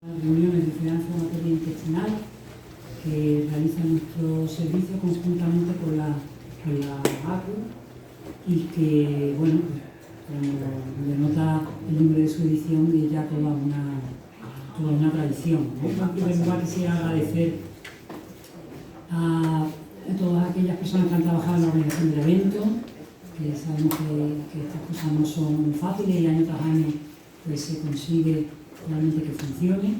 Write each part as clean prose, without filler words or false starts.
Reuniones de vigilancia en materia intestinal que realiza nuestro servicio conjuntamente con la ACU y que, bueno, como denota el número de su edición, es ya toda una tradición, ¿no? En primer lugar, quisiera agradecer a todas aquellas personas que han trabajado en la organización del evento, que sabemos que estas cosas no son fáciles y año tras año pues, se consigue realmente que funcione.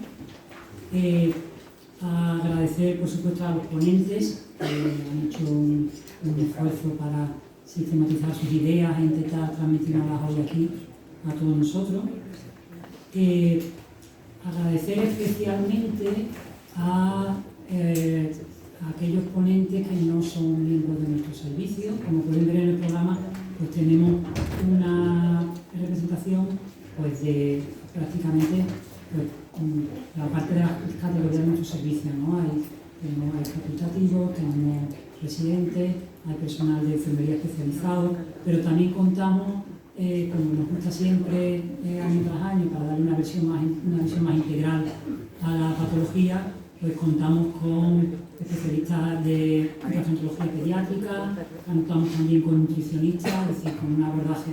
Agradecer, por supuesto, a los ponentes que han hecho un esfuerzo para sistematizar sus ideas e intentar transmitirlas hoy aquí a todos nosotros. Agradecer especialmente a aquellos ponentes que no son miembros de nuestro servicio. Como pueden ver en el programa, pues tenemos una representación pues, de prácticamente pues, la parte de las categorías de nuestro servicio, ¿no? Hay facultativos, tenemos residentes, hay personal de enfermería especializado, pero también contamos, como nos gusta siempre año tras año, para darle una visión más integral a la patología, pues contamos con especialistas de gastroenterología pediátrica, contamos también con nutricionistas, es decir, con un abordaje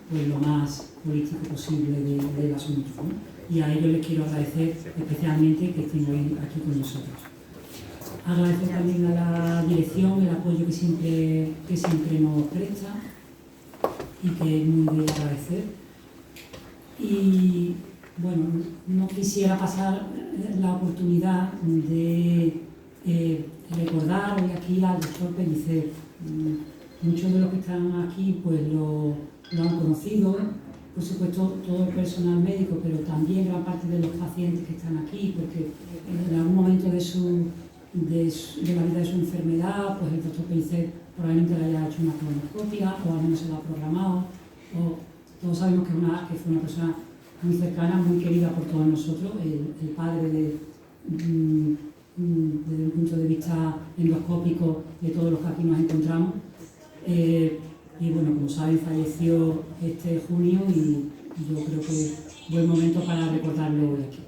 pues, lo más holístico posible del asunto, ¿no? Y a ellos les quiero agradecer especialmente que estén hoy aquí con nosotros. Agradecer también a la dirección el apoyo que siempre nos presta y que es muy de agradecer. Y bueno, no quisiera pasar la oportunidad de recordar hoy aquí al doctor Pellicer. Muchos de los que están aquí pues lo han conocido, por supuesto todo el personal médico, pero también gran parte de los pacientes que están aquí, porque en algún momento de la vida de su enfermedad, pues el doctor Pellicer probablemente le haya hecho una colonoscopia o al menos se la ha programado. O todos sabemos que fue una persona muy cercana, muy querida por todos nosotros, el padre desde un punto de vista endoscópico de todos los que aquí nos encontramos. Y bueno, como saben, falleció este junio y yo creo que es buen momento para recordarlo hoy aquí.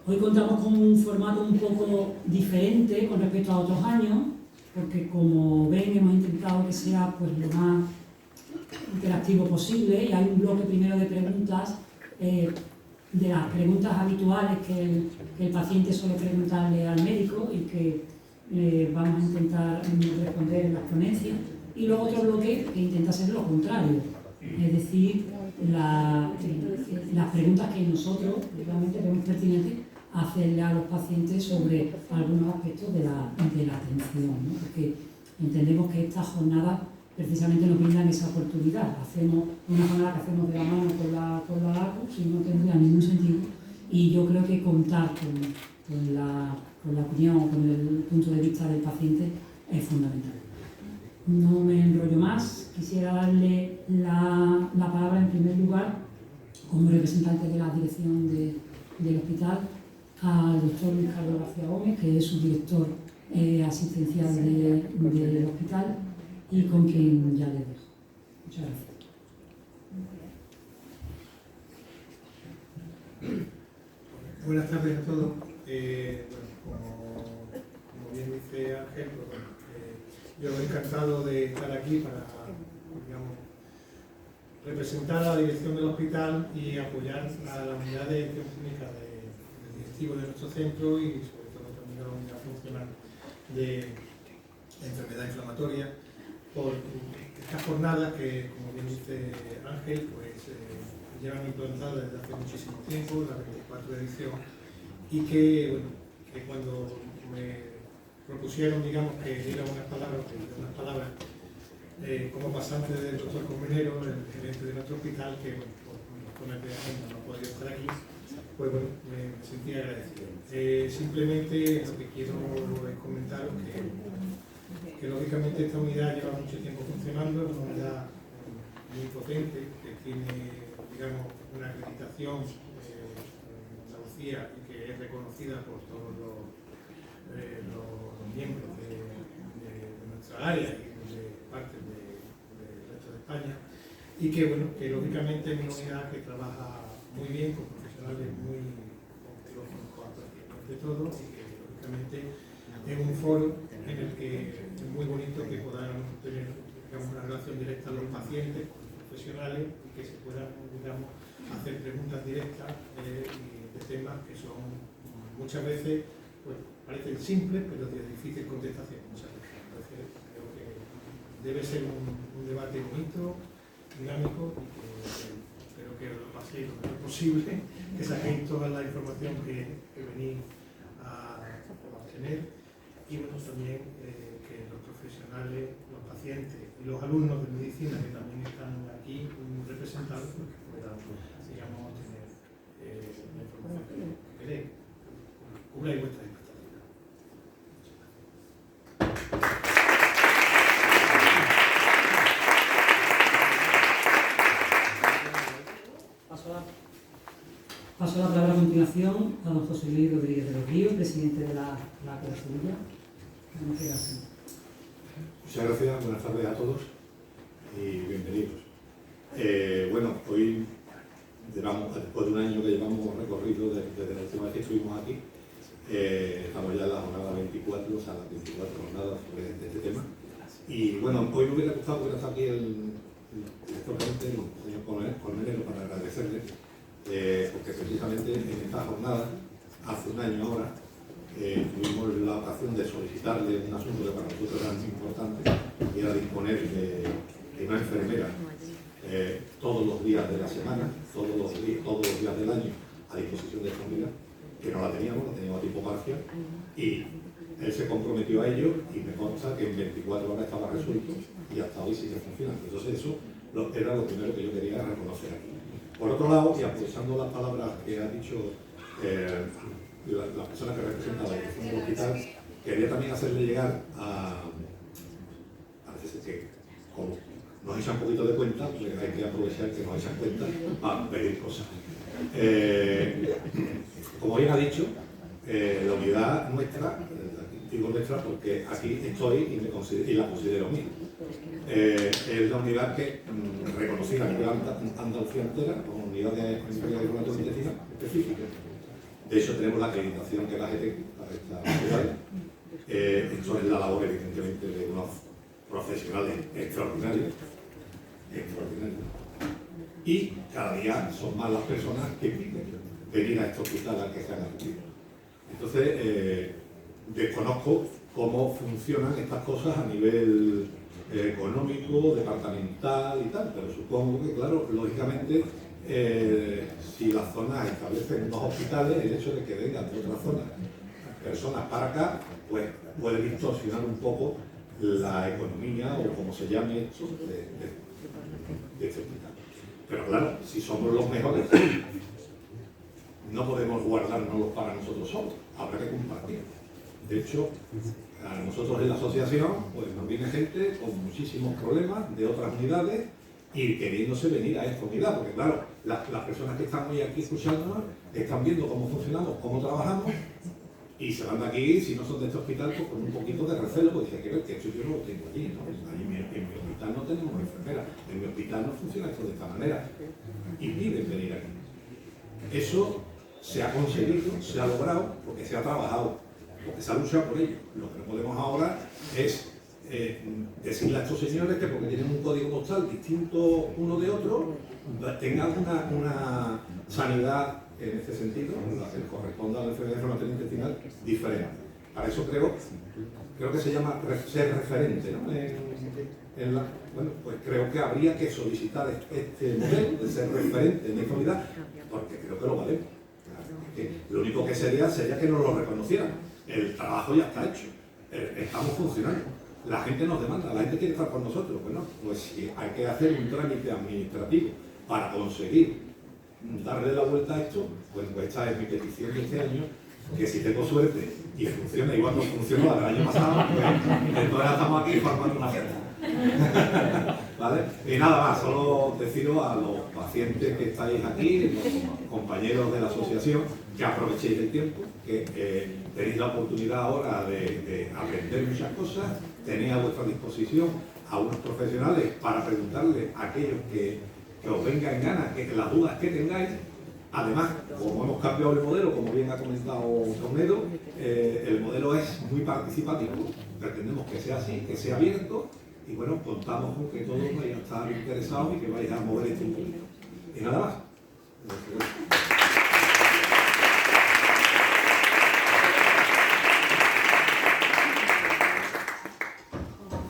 Hoy contamos con un formato un poco diferente con respecto a otros años, porque como ven hemos intentado que sea pues, lo más interactivo posible y hay un bloque primero de preguntas, de las preguntas habituales que el paciente suele preguntarle al médico y que vamos a intentar responder en las ponencias. Y luego otro bloque que intenta hacer lo contrario, es decir, las preguntas que nosotros realmente vemos pertinentes hacerle a los pacientes sobre algunos aspectos de la atención, ¿no? Porque entendemos que esta jornada precisamente nos brindan esa oportunidad. Hacemos una jornada que hacemos de la mano con la ACU, si no tendría ningún sentido, y yo creo que contar con la opinión, con el punto de vista del paciente es fundamental. No me enrollo más, quisiera darle la palabra en primer lugar, como representante de la dirección del hospital, al doctor Luis Carlos García Gómez, que es subdirector asistencial del hospital y con quien ya le dejo. Muchas gracias. Buenas tardes a todos. Como bien dice Ángel, pues, bueno, yo encantado de estar aquí para, digamos, representar a la dirección del hospital y apoyar a la unidad de gestión clínica del directivo de nuestro centro y sobre todo también a la unidad funcional de enfermedad inflamatoria por estas jornadas que, como bien dice Ángel, pues llevan implantadas desde hace muchísimo tiempo, la 24 edición, y que, bueno, que cuando me propusieron, digamos, que diera unas palabras como pasante del doctor Colmenero, el gerente de nuestro hospital, que bueno, por razones de agenda no podía estar aquí, pues bueno, me sentí agradecido. Simplemente lo que quiero es comentaros que lógicamente esta unidad lleva mucho tiempo funcionando, es una unidad muy potente, que tiene, digamos, una acreditación en Andalucía y que es reconocida por todos los miembros de nuestra área y de parte del resto de España, y que, bueno, que lógicamente es una unidad que trabaja muy bien, con profesionales muy todo, y que lógicamente es un foro en el que es muy bonito que puedan tener, digamos, una relación directa los pacientes con los profesionales y que se puedan, digamos, hacer preguntas directas de temas que son muchas veces, pues, parecen simples, pero de difícil contestación muchas veces. Entonces, creo que debe ser un debate bonito, dinámico, y que espero que lo paséis lo mejor posible, que saquéis toda la información que venís a obtener, y bueno, también que los profesionales, los pacientes y los alumnos de medicina que también están aquí representados, pues, puedan, digamos, tener la información que queréis, cubráis vuestras expectativas. Paso la palabra a continuación a don José Luis Rodríguez de los Ríos, presidente de la COE Sevilla. Muchas gracias, buenas tardes a todos y bienvenidos. Bueno, hoy, después de un año que llevamos recorrido desde la última vez que estuvimos aquí, estamos ya en la jornada 24, o sea, las 24 jornadas sobre este tema. Y bueno, hoy me hubiera gustado que estar aquí el director gerente, el señor Colmenero, para agradecerle, porque precisamente en esta jornada, hace un año ahora, tuvimos la ocasión de solicitarle un asunto que para nosotros era muy importante, y era disponer de una enfermera todos los días de la semana, todos los días del año, a disposición de esta unidad, que no la teníamos a tiempo parcial, y él se comprometió a ello, y me consta que en 24 horas estaba resuelto, y hasta hoy sigue funcionando. Entonces eso era lo primero que yo quería reconocer aquí. Por otro lado, y aprovechando las palabras que ha dicho la persona que representa la dirección del hospital, quería también hacerle llegar parece que como nos echan un poquito de cuenta, pues hay que aprovechar que nos echan cuenta para pedir cosas. Como bien ha dicho, la unidad nuestra, digo nuestra porque aquí estoy y la considero mía, es la unidad que reconocida a nivel Andalucía entera como unidad de reumatología intestinal específica. De hecho, tenemos la acreditación que es la GT para esta unidad. Esto es la labor, evidentemente, de unos profesionales extraordinarios. Y cada día son más las personas que piden venir a este hospital al que se han acudido. Entonces, desconozco cómo funcionan estas cosas a nivel económico, departamental y tal, pero supongo que, claro, lógicamente, si las zonas establecen unos hospitales, el hecho de que vengan de otras zonas personas para acá, pues puede distorsionar un poco la economía o como se llame esto de este hospital. Pero claro, si somos los mejores, no podemos guardárnoslos para nosotros solos, habrá que compartir. De hecho, a nosotros en la asociación pues nos viene gente con muchísimos problemas de otras unidades y queriéndose venir a esta unidad, porque claro, las personas que están hoy aquí escuchándonos están viendo cómo funcionamos, cómo trabajamos, y se van de aquí, si no son de este hospital, pues con un poquito de recelo, porque dicen que esto yo no lo tengo allí, ¿no? En mi hospital no tenemos enfermera, en mi hospital no funciona esto de esta manera, y piden venir aquí. Eso se ha conseguido, se ha logrado, porque se ha trabajado, porque se ha luchado por ello. Lo que no podemos ahora es decirle a estos señores que porque tienen un código postal distinto uno de otro, tengan una sanidad en este sentido, la que corresponda a la enfermedad reumatoide intestinal, diferente. Para eso creo que se llama ser referente, ¿no? Bueno, pues creo que habría que solicitar este modelo de ser referente en esta unidad, porque creo que lo valemos. Lo único que sería que nos lo reconocieran. El trabajo ya está hecho, estamos funcionando. La gente nos demanda, la gente quiere estar con nosotros. Bueno, pues si hay que hacer un trámite administrativo para conseguir darle la vuelta a esto, pues esta es mi petición de este año, que si tengo suerte y funciona igual no funcionó la del año pasado, pues entonces estamos aquí formando una fiesta. ¿Vale? Y nada más, solo deciros a los pacientes que estáis aquí, los compañeros de la asociación, que aprovechéis el tiempo, que tenéis la oportunidad ahora de aprender muchas cosas, tenéis a vuestra disposición a unos profesionales para preguntarles a aquellos que os vengan en ganas, que las dudas que tengáis, Además, como hemos cambiado el modelo, como bien ha comentado Tomedo, el modelo es muy participativo. Pretendemos que sea así, que sea abierto, y bueno, contamos con que todos vayan a estar interesados y que vayan a mover este un poquito. Y nada más.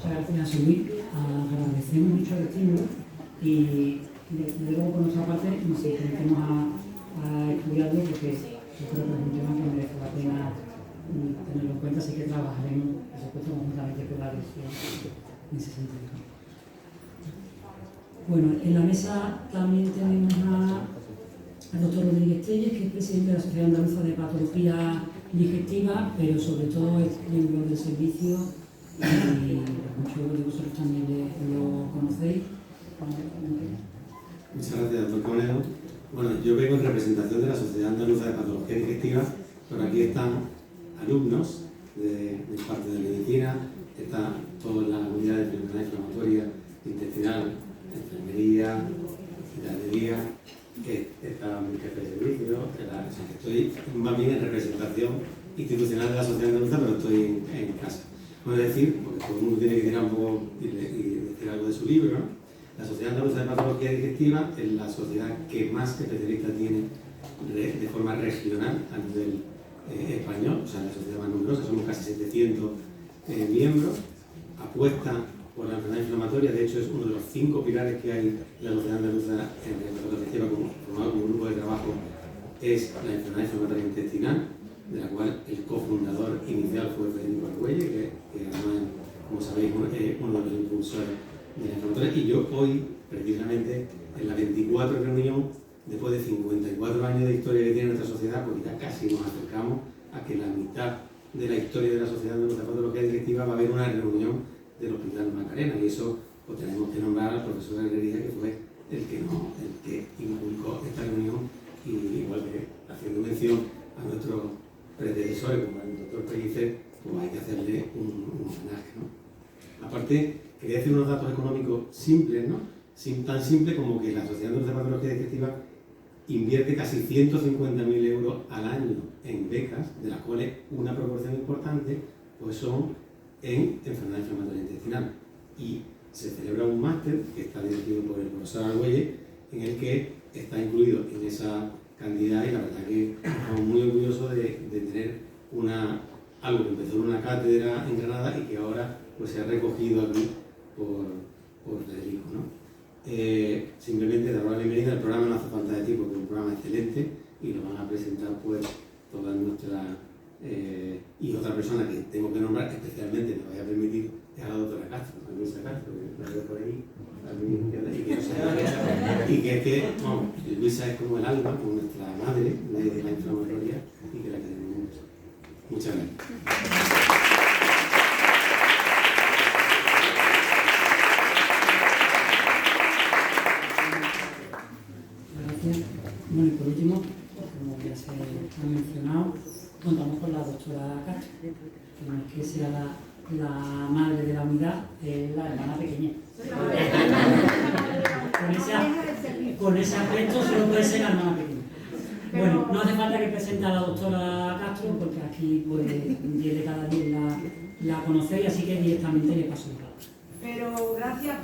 Muchas gracias, Luis. Agradecemos mucho el estímulo y desde luego por nuestra parte nos comprometemos a estudiarlo porque yo creo que es un tema que merece la pena tenerlo en cuenta, así que trabajaremos, por supuesto, conjuntamente con la dirección en ese sentido. Bueno, en la mesa también tenemos al doctor Rodríguez Telles, que es presidente de la Sociedad Andaluza de Patología Digestiva, pero sobre todo es miembro del servicio y muchos de vosotros también lo conocéis. Muchas gracias, doctor Conejo. Bueno, yo vengo en representación de la Sociedad Andaluza de Patología Digestiva, pero aquí están alumnos de parte de medicina, está toda la unidad de enfermedad inflamatoria intestinal, enfermería, ganadería, está mi jefe de servicio, estoy más bien en representación institucional de la Sociedad Andaluza, pero estoy en casa. Puedo decir, porque todo el mundo tiene que tirar un poco y decir algo de su libro, ¿no? La Sociedad Andaluza de Patología Digestiva es la sociedad que más especialistas tiene de forma regional a nivel español, o sea, la sociedad más numerosa, somos casi 700 miembros, apuesta por la enfermedad inflamatoria, de hecho es uno de los 5 pilares que hay en la Sociedad Andaluza de Patología Digestiva, formado como grupo de trabajo, es la enfermedad inflamatoria intestinal, de la cual el cofundador inicial fue Federico Argüelles, que además, como sabéis, es uno de los impulsores de la inflamatoria, y yo hoy, precisamente, en la 24 reunión, después de 54 años de historia que tiene nuestra sociedad, porque ya casi nos acercamos a que la mitad de la historia de la Sociedad de Patología Digestiva va a haber una reunión del Hospital Macarena, y eso pues tenemos que nombrar al profesor Herrería, que fue el que inculcó esta reunión, y igual que haciendo mención a nuestros predecesores, como el doctor Pellicer, pues hay que hacerle un homenaje, ¿no? Aparte, quería decir unos datos económicos simples, ¿no? Tan simple como que la Sociedad de Patología Digestiva invierte casi 150.000 euros al año en becas, de las cuales una proporción importante pues son en enfermedad inflamatoria intestinal. Y se celebra un máster que está dirigido por el profesor Argüelles, en el que está incluido en esa cantidad, y la verdad que estamos muy orgullosos de tener algo que empezó en una cátedra en Granada y que ahora pues se ha recogido aquí por Federico, ¿no? Simplemente dar la bienvenida. El programa no hace falta decir porque es un programa excelente y lo van a presentar pues todas nuestras y otra persona que tengo que nombrar especialmente, me vaya a permitir, es a la doctora Castro, a Luisa Castro, que la veo por ahí, y que vamos, Luisa es como el alma, como nuestra madre de la inflamatoria, y que la queremos mucho. Muchas gracias. Bueno, y por último, como ya se ha mencionado, contamos con la doctora Castro, que no es que sea la madre de la unidad, es la hermana pequeña. Con ese aspecto solo puede ser la hermana pequeña. Bueno, no hace falta que presente a la doctora Castro, porque aquí pues 10 de cada 10 la conocéis, así que directamente le paso el rato. Pero gracias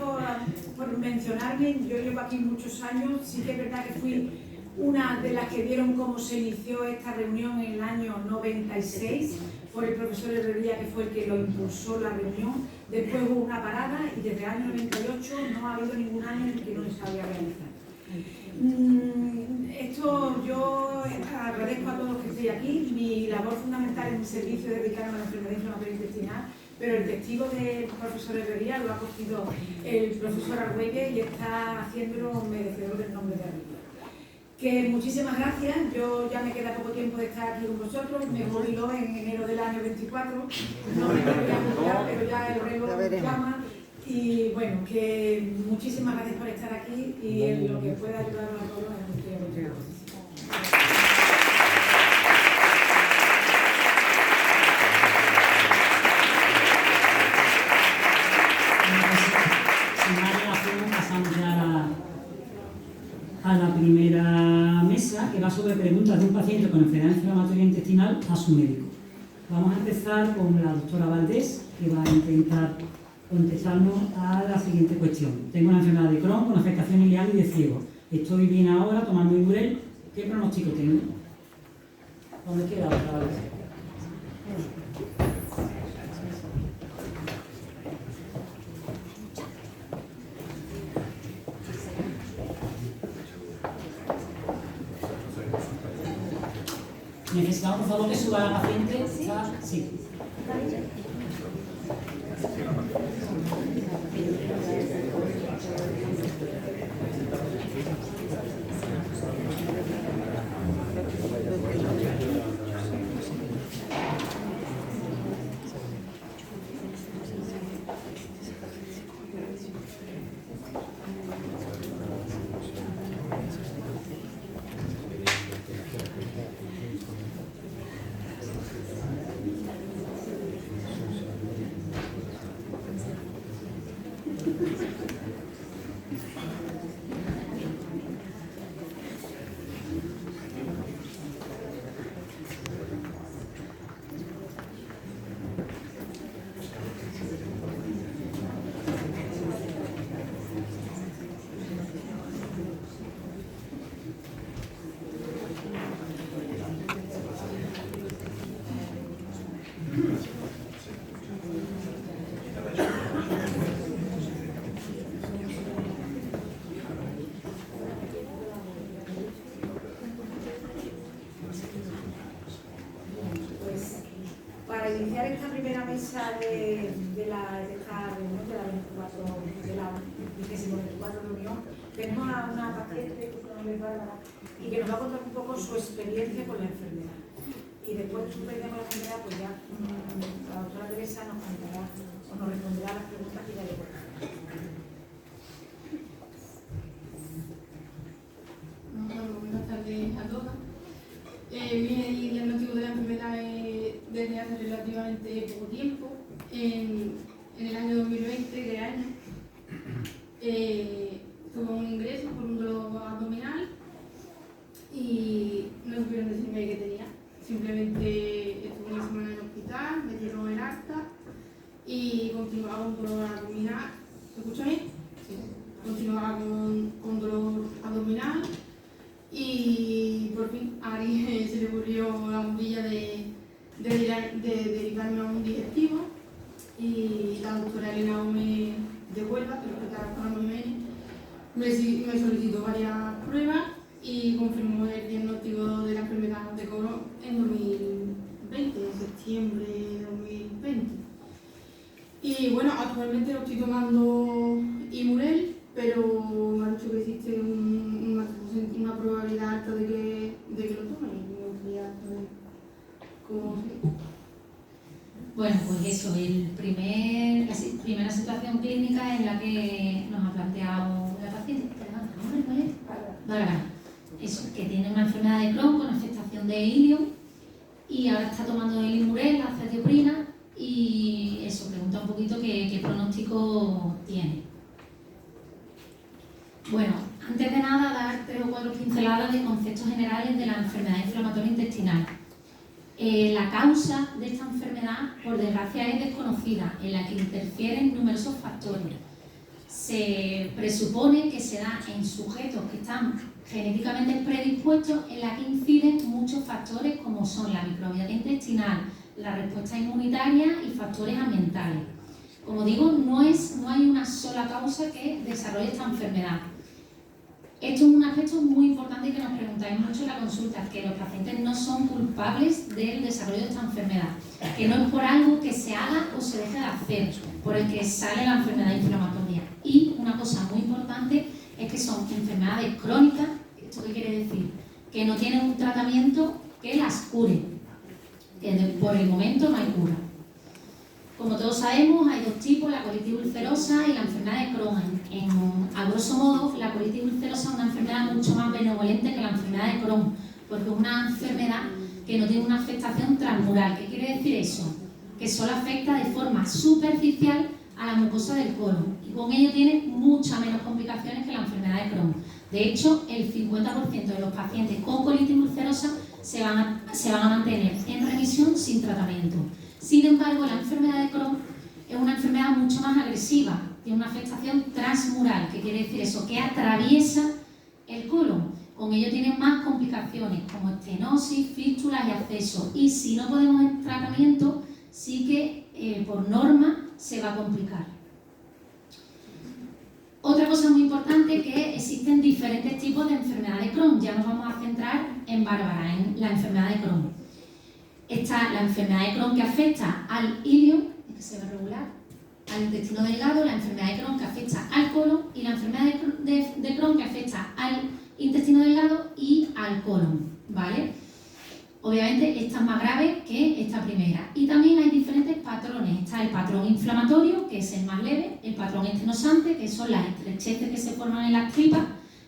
por mencionarme. Yo llevo aquí muchos años. Sí que es verdad que fui una de las que vieron cómo se inició esta reunión en el año 96 por el profesor Herrería, que fue el que lo impulsó la reunión. Después hubo una parada y desde el año 98 no ha habido ningún año en el que no se había realizado. Esto yo agradezco a todos los que estéis aquí. Mi labor fundamental en mi servicio es dedicarme a la enfermedad inflamatoria intestinal, pero el testigo del profesor Herrería lo ha cogido el profesor Argüelles y está haciéndolo merecedor del nombre de arriba. Que muchísimas gracias. Yo ya me queda poco tiempo de estar aquí con vosotros. Me jubiló en enero del año 24. No me voy a jubilar, pero ya el reloj llama. Y bueno, que muchísimas gracias por estar aquí y en lo que pueda ayudaros a todos en el estudio de pasamos ya a la primera mesa, que va inflamatoria intestinal a su médico. Vamos a empezar con la doctora Valdés, que va a intentar contestarnos a la siguiente cuestión. Tengo una enfermedad de Crohn con afectación ileal y de ciego. Estoy bien ahora tomando Imurel. ¿Qué pronóstico tengo? ¿Dónde queda la doctora Valdés? Necesitamos, por favor, que suba la paciente. Sí. Para iniciar esta primera mesa de la 24 reunión, tenemos a una paciente que su nombre es Bárbara y que nos va a contar un poco su experiencia con la enfermedad. Y después de su experiencia con la enfermedad, pues ya la doctora Teresa nos contará o nos responderá a las preguntas que ya le ponemos. Buenas tardes a todas. Mi diagnóstico de la enfermedad desde hace relativamente poco tiempo. En el año 2020, de año, tuve un ingreso por un dolor abdominal y no supieron decirme qué tenía. Simplemente estuve una semana en el hospital, me dieron el acta y continuaba con dolor abdominal. ¿Se escucha bien? Sí. Continuaba con dolor abdominal. Y por fin a Ari se le ocurrió la bombilla de derivarme a un digestivo y la doctora Elena me de Huelva, que lo estaba con me solicitó varias pruebas y confirmó el diagnóstico de la enfermedad de Crohn en 2020, en septiembre de 2020. Y bueno, actualmente lo estoy tomando Imurel, pero me han dicho que existe una probabilidad alta de que lo tome y me gustaría saber cómo se... Bueno, pues eso, la primera situación clínica en la que nos ha planteado la paciente, ¿cuál es? Bárbara. Eso, que tiene una enfermedad de Crohn con afectación de ilio y ahora está tomando el Imurel, la acetioprina, y eso, pregunta un poquito qué pronóstico tiene. Bueno, antes de nada, dar 3 o 4 pinceladas de conceptos generales de la enfermedad inflamatoria intestinal. La causa de esta enfermedad, por desgracia, es desconocida, en la que interfieren numerosos factores. Se presupone que se da en sujetos que están genéticamente predispuestos, en la que inciden muchos factores como son la microbiota intestinal, la respuesta inmunitaria y factores ambientales. Como digo, no hay una sola causa que desarrolle esta enfermedad. Esto es un aspecto muy importante que nos preguntáis mucho en la consulta, que los pacientes no son culpables del desarrollo de esta enfermedad, que no es por algo que se haga o se deje de hacer, por el que sale la enfermedad inflamatoria. Y una cosa muy importante es que son enfermedades crónicas. ¿Esto qué quiere decir? Que no tienen un tratamiento que las cure, que por el momento no hay cura. Como todos sabemos, hay 2 tipos, la colitis ulcerosa y la enfermedad de Crohn. A grosso modo, la colitis ulcerosa es una enfermedad mucho más benevolente que la enfermedad de Crohn, porque es una enfermedad que no tiene una afectación transmural. ¿Qué quiere decir eso? Que solo afecta de forma superficial a la mucosa del colon y con ello tiene muchas menos complicaciones que la enfermedad de Crohn. De hecho, el 50% de los pacientes con colitis ulcerosa se van a mantener en remisión sin tratamiento. Sin embargo, la enfermedad de Crohn es una enfermedad mucho más agresiva, tiene una afectación transmural, que quiere decir eso, que atraviesa el colon. Con ello tiene más complicaciones como estenosis, fístulas y abscesos. Y si no podemos en tratamiento, sí que por norma se va a complicar. Otra cosa muy importante es que existen diferentes tipos de enfermedad de Crohn. Ya nos vamos a centrar en Bárbara, en la enfermedad de Crohn. Está la enfermedad de Crohn que afecta al ilio, que se ve regular, al intestino delgado, la enfermedad de Crohn que afecta al colon y la enfermedad de Crohn que afecta al intestino delgado y al colon, ¿vale? Obviamente esta es más grave que esta primera. Y también hay diferentes patrones. Está el patrón inflamatorio, que es el más leve, el patrón estenosante, que son las estrecheces que se forman en las tripas,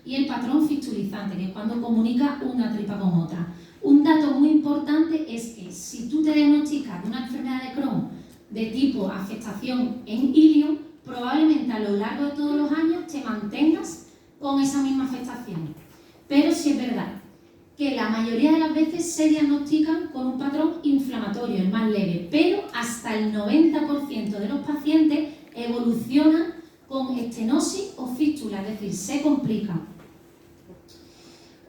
y el patrón fistulizante, que es cuando comunica una tripa con otra. Un dato muy importante es que si tú te diagnosticas de una enfermedad de Crohn de tipo afectación en ilio, probablemente a lo largo de todos los años te mantengas con esa misma afectación. Pero sí es verdad que la mayoría de las veces se diagnostican con un patrón inflamatorio, el más leve, pero hasta el 90% de los pacientes evolucionan con estenosis o fístula, es decir, se complican.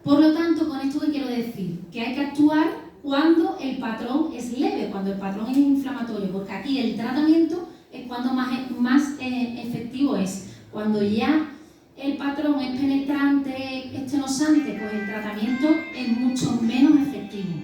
Por lo tanto, con esto que quiero decir, que hay que actuar cuando el patrón es leve, cuando el patrón es inflamatorio, porque aquí el tratamiento es cuando más efectivo es. Cuando ya el patrón es penetrante, estenosante, pues el tratamiento es mucho menos efectivo.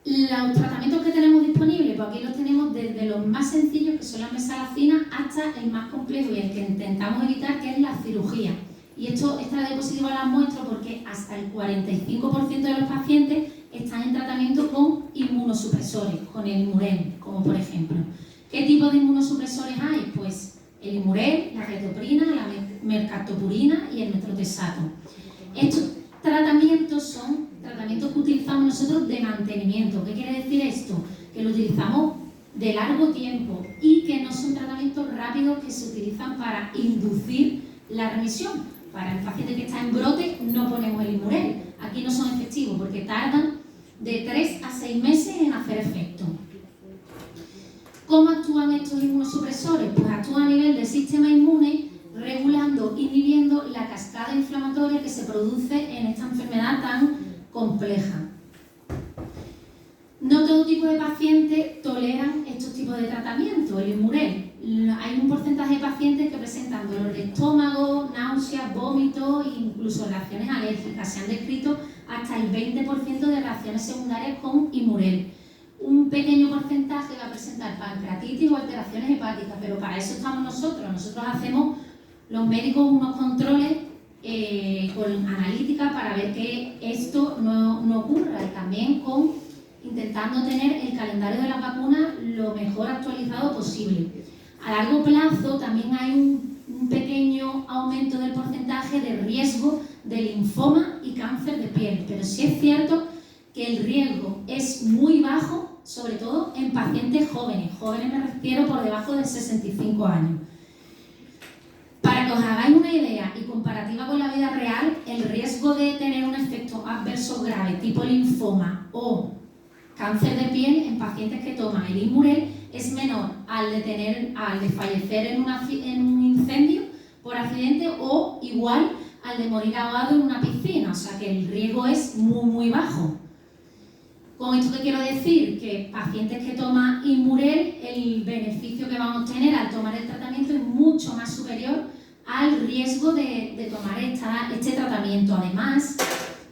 Los tratamientos que tenemos disponibles, pues aquí los tenemos desde los más sencillos, que son las mesalacinas, hasta el más complejo y el que intentamos evitar, que es la cirugía. Y esta diapositiva la muestro porque hasta el 45% de los pacientes están en tratamiento con inmunosupresores, con el Immurel, como por ejemplo. ¿Qué tipo de inmunosupresores hay? Pues el Immurel, la retoprina, la mercaptopurina y el metrotrexato. Estos tratamientos son tratamientos que utilizamos nosotros de mantenimiento. ¿Qué quiere decir esto? Que lo utilizamos de largo tiempo y que no son tratamientos rápidos que se utilizan para inducir la remisión. Para el paciente que está en brote no ponemos el Immurel. Aquí no son efectivos porque tardan de 3 a 6 meses en hacer efecto. ¿Cómo actúan estos inmunosupresores? Pues actúan a nivel del sistema inmune, regulando, inhibiendo la cascada inflamatoria que se produce en esta enfermedad tan compleja. No todo tipo de pacientes toleran estos tipos de tratamiento, el Immurel. Hay un porcentaje de pacientes que presentan dolor de estómago, náuseas, vómitos e incluso reacciones alérgicas. Se han descrito hasta el 20% de reacciones secundarias con Immurel. Un pequeño porcentaje va a presentar pancreatitis o alteraciones hepáticas, pero para eso estamos nosotros. Nosotros hacemos, los médicos, unos controles con analítica para ver que esto no ocurra, y también intentando tener el calendario de las vacunas lo mejor actualizado posible. A largo plazo también hay un pequeño aumento del porcentaje de riesgo de linfoma y cáncer de piel, pero sí es cierto que el riesgo es muy bajo, sobre todo en pacientes jóvenes. Jóvenes me refiero por debajo de 65 años. Para que os hagáis una idea y comparativa con la vida real, el riesgo de tener un efecto adverso grave tipo linfoma o cáncer de piel en pacientes que toman el Immurel es menor al de fallecer en un incendio por accidente o igual al de morir ahogado en una piscina, o sea que el riesgo es muy bajo. Con esto que quiero decir, que pacientes que toman Immurel, el beneficio que van a obtener al tomar el tratamiento es mucho más superior al riesgo de tomar este tratamiento. Además,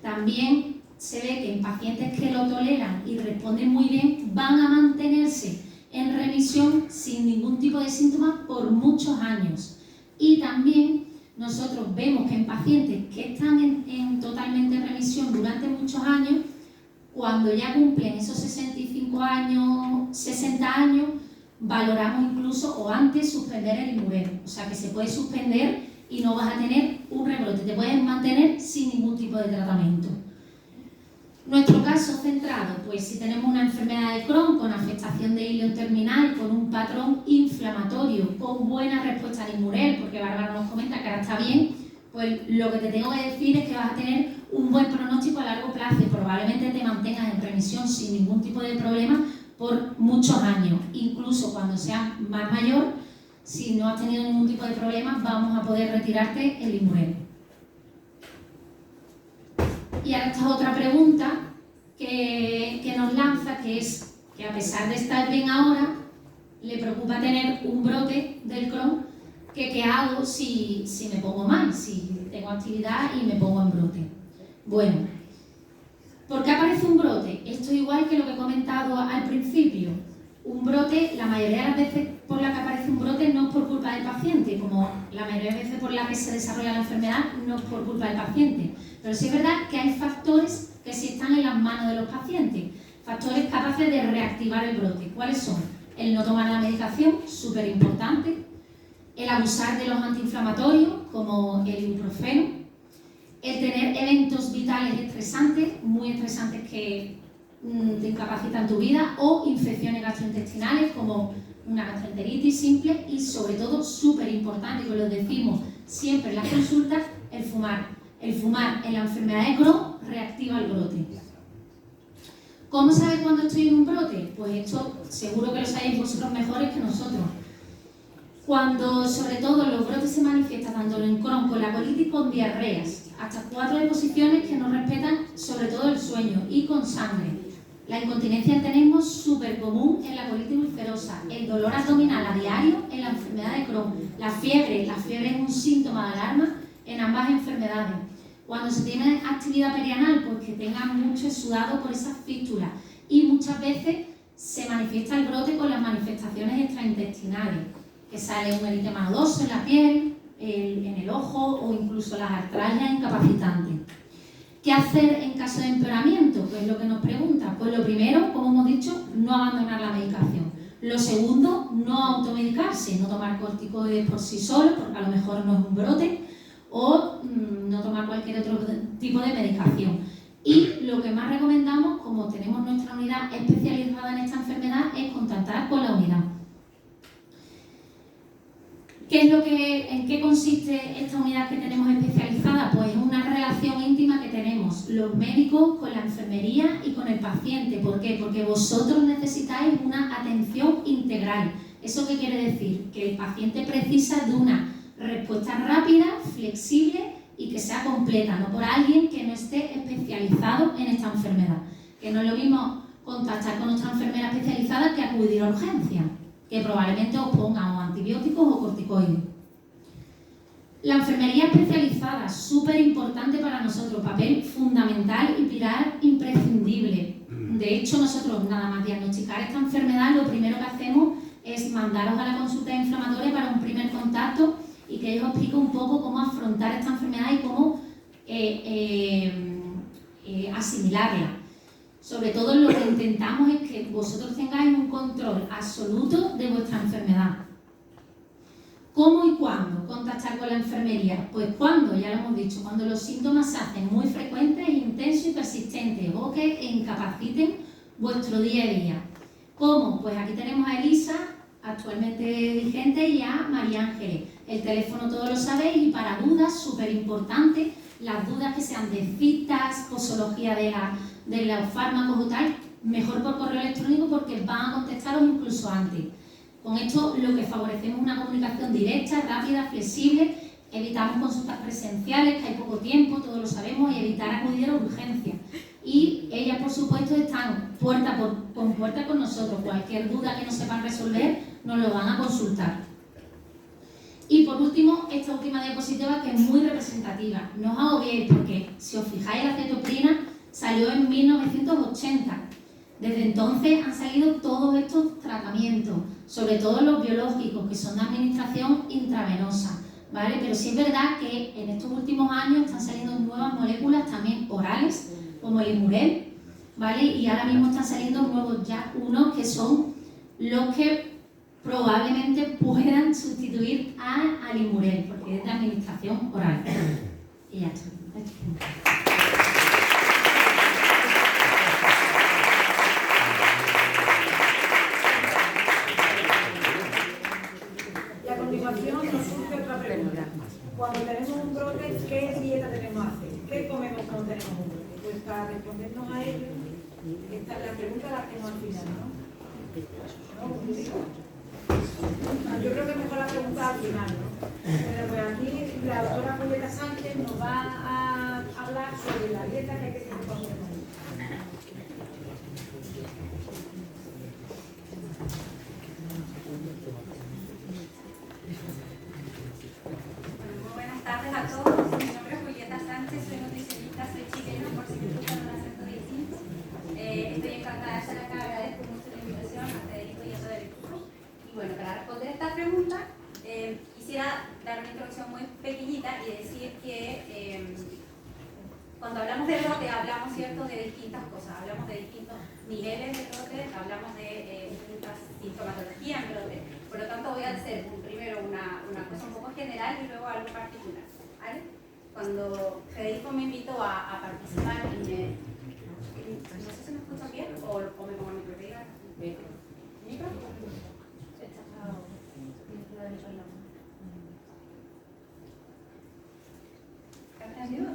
también se ve que en pacientes que lo toleran y responden muy bien, van a mantenerse en remisión sin ningún tipo de síntomas por muchos años. Y también nosotros vemos que en pacientes que están totalmente remisión durante muchos años, cuando ya cumplen esos 65 años, 60 años, valoramos incluso o antes suspender el Immurel. O sea que se puede suspender y no vas a tener un rebrote, te puedes mantener sin ningún tipo de tratamiento. Nuestro caso centrado, pues si tenemos una enfermedad de Crohn con afectación de ilio terminal, con un patrón inflamatorio, con buena respuesta al Immurel, porque Bárbara nos comenta que ahora está bien, pues lo que te tengo que decir es que vas a tener un buen pronóstico a largo plazo y probablemente te mantengas en remisión sin ningún tipo de problema por muchos años. Incluso cuando seas más mayor, si no has tenido ningún tipo de problema, vamos a poder retirarte el Limurel. Y ahora esta es otra pregunta que nos lanza, que es que a pesar de estar bien ahora, le preocupa tener un brote del Crohn, que qué hago si me pongo mal, si tengo actividad y me pongo en brote. Bueno, ¿por qué aparece un brote? Esto es igual que lo que he comentado al principio. Un brote, la mayoría de las veces por la que aparece un brote no es por culpa del paciente, como la mayoría de veces por la que se desarrolla la enfermedad no es por culpa del paciente. Pero sí es verdad que hay factores que sí están en las manos de los pacientes, factores capaces de reactivar el brote. ¿Cuáles son? El no tomar la medicación, súper importante, el abusar de los antiinflamatorios, como el ibuprofeno, el tener eventos vitales estresantes, muy estresantes que te incapacitan tu vida, o infecciones gastrointestinales como una gastroenteritis simple y sobre todo, súper importante, que lo decimos siempre en las consultas, el fumar. El fumar en la enfermedad de Crohn reactiva el brote. ¿Cómo sabes cuando estoy en un brote? Pues esto seguro que lo sabéis vosotros mejores que nosotros. Cuando sobre todo los brotes se manifiestan tanto en Crohn con la colitis con diarreas, hasta 4 deposiciones que no respetan sobre todo el sueño y con sangre. La incontinencia que tenemos súper común en la colitis ulcerosa, el dolor abdominal a diario en la enfermedad de Crohn, la fiebre es un síntoma de alarma en ambas enfermedades. Cuando se tiene actividad perianal, pues que tenga mucho sudado por esas fístulas y muchas veces se manifiesta el brote con las manifestaciones extraintestinales, que sale un eritema nodoso en la piel, en el ojo o incluso las artralgias incapacitantes. ¿Qué hacer en caso de empeoramiento? Pues lo que nos pregunta. Pues lo primero, como hemos dicho, no abandonar la medicación. Lo segundo, no automedicarse, no tomar corticoides por sí solo, porque a lo mejor no es un brote, o no tomar cualquier otro tipo de medicación. Y lo que más recomendamos, como tenemos nuestra unidad especializada en esta enfermedad, es contactar con la unidad. ¿En qué consiste esta unidad que tenemos especializada? Pues es una relación íntima que tenemos los médicos con la enfermería y con el paciente. ¿Por qué? Porque vosotros necesitáis una atención integral. ¿Eso qué quiere decir? Que el paciente precisa de una respuesta rápida, flexible y que sea completa, no por alguien que no esté especializado en esta enfermedad. Que no es lo mismo contactar con nuestra enfermera especializada que acudir a urgencia, que probablemente os pongan o antibióticos o corticoides. La enfermería especializada, súper importante para nosotros, papel fundamental y pilar imprescindible. De hecho, nosotros nada más diagnosticar esta enfermedad, lo primero que hacemos es mandaros a la consulta inflamatoria para un primer contacto y que ellos os expliquen un poco cómo afrontar esta enfermedad y cómo asimilarla. Sobre todo lo que intentamos es que vosotros tengáis un control absoluto de vuestra enfermedad. ¿Cómo y cuándo contactar con la enfermería? Pues cuando, ya lo hemos dicho, cuando los síntomas se hacen muy frecuentes, intensos y persistentes o que incapaciten vuestro día a día. ¿Cómo? Pues aquí tenemos a Elisa, actualmente vigente, y a María Ángeles. El teléfono todos lo sabéis y para dudas, súper importante, las dudas que sean de citas, posología de los fármacos o tal, mejor por correo electrónico porque van a contestaros incluso antes. Con esto lo que favorecemos es una comunicación directa, rápida, flexible, evitamos consultas presenciales, que hay poco tiempo, todos lo sabemos, y evitar acudir a urgencias. Y ellas, por supuesto, están puerta con nosotros. Cualquier duda que no sepan resolver, nos lo van a consultar. Y por último, esta última diapositiva que es muy representativa. No os agobiéis porque, si os fijáis, la cetoprina salió en 1980. Desde entonces han salido todos estos tratamientos, sobre todo los biológicos, que son de administración intravenosa, ¿vale? Pero sí es verdad que en estos últimos años están saliendo nuevas moléculas también orales, como el Limurel, ¿vale? Y ahora mismo están saliendo nuevos ya unos que son los que probablemente puedan sustituir al Limurel, porque es de administración oral. Y ya está. Y a continuación nos surge otra pregunta. Cuando tenemos un brote, La pregunta la tengo al final, ¿no? Yo creo que es mejor la pregunta al final, ¿no? Pero pues aquí la doctora Julieta Sánchez nos va a hablar sobre la dieta que hay que seguir con el mundo. Muy buenas tardes a todos. Mi nombre es Julieta Sánchez, soy nutricionista, soy chilena, por si me escuchan un acento distinto. Estoy encantada de estar acá, agradezco mucho la invitación a Federico y a todo el equipo. Y bueno, para responder esta pregunta, quisiera dar una introducción muy pequeñita y decir que cuando hablamos de brote, hablamos, ¿cierto?, de distintas cosas. Hablamos de distintos niveles de brote, hablamos de distintas sintomatologías en brote. Por lo tanto, voy a hacer primero una cosa un poco general y luego algo particular, ¿vale? Cuando Federico me invitó a participar no sé si me escuchan bien o me pongo mi propia micro. ¿Está entendido?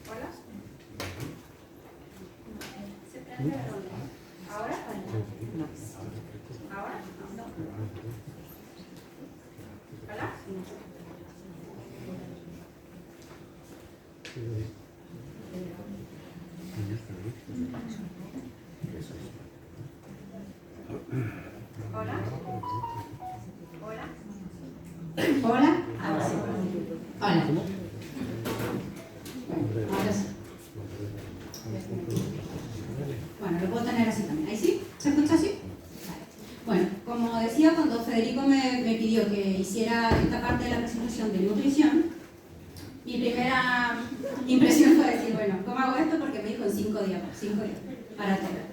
¿Hola? ¿Se prende de dónde? ¿Ahora? ¿Ahora? No. ¿Hola? ¿Hola? ¿Hola? ¿Hola? Ahora sí. Hola. Ahora sí. Bueno, lo puedo tener así también. ¿Ahí sí? ¿Se escucha así? Vale. Bueno, como decía, cuando Federico me pidió que hiciera esta parte de la presentación de nutrición, mi primera impresión fue decir, bueno, ¿cómo hago esto? Porque me dijo en 5 días para hacerlo.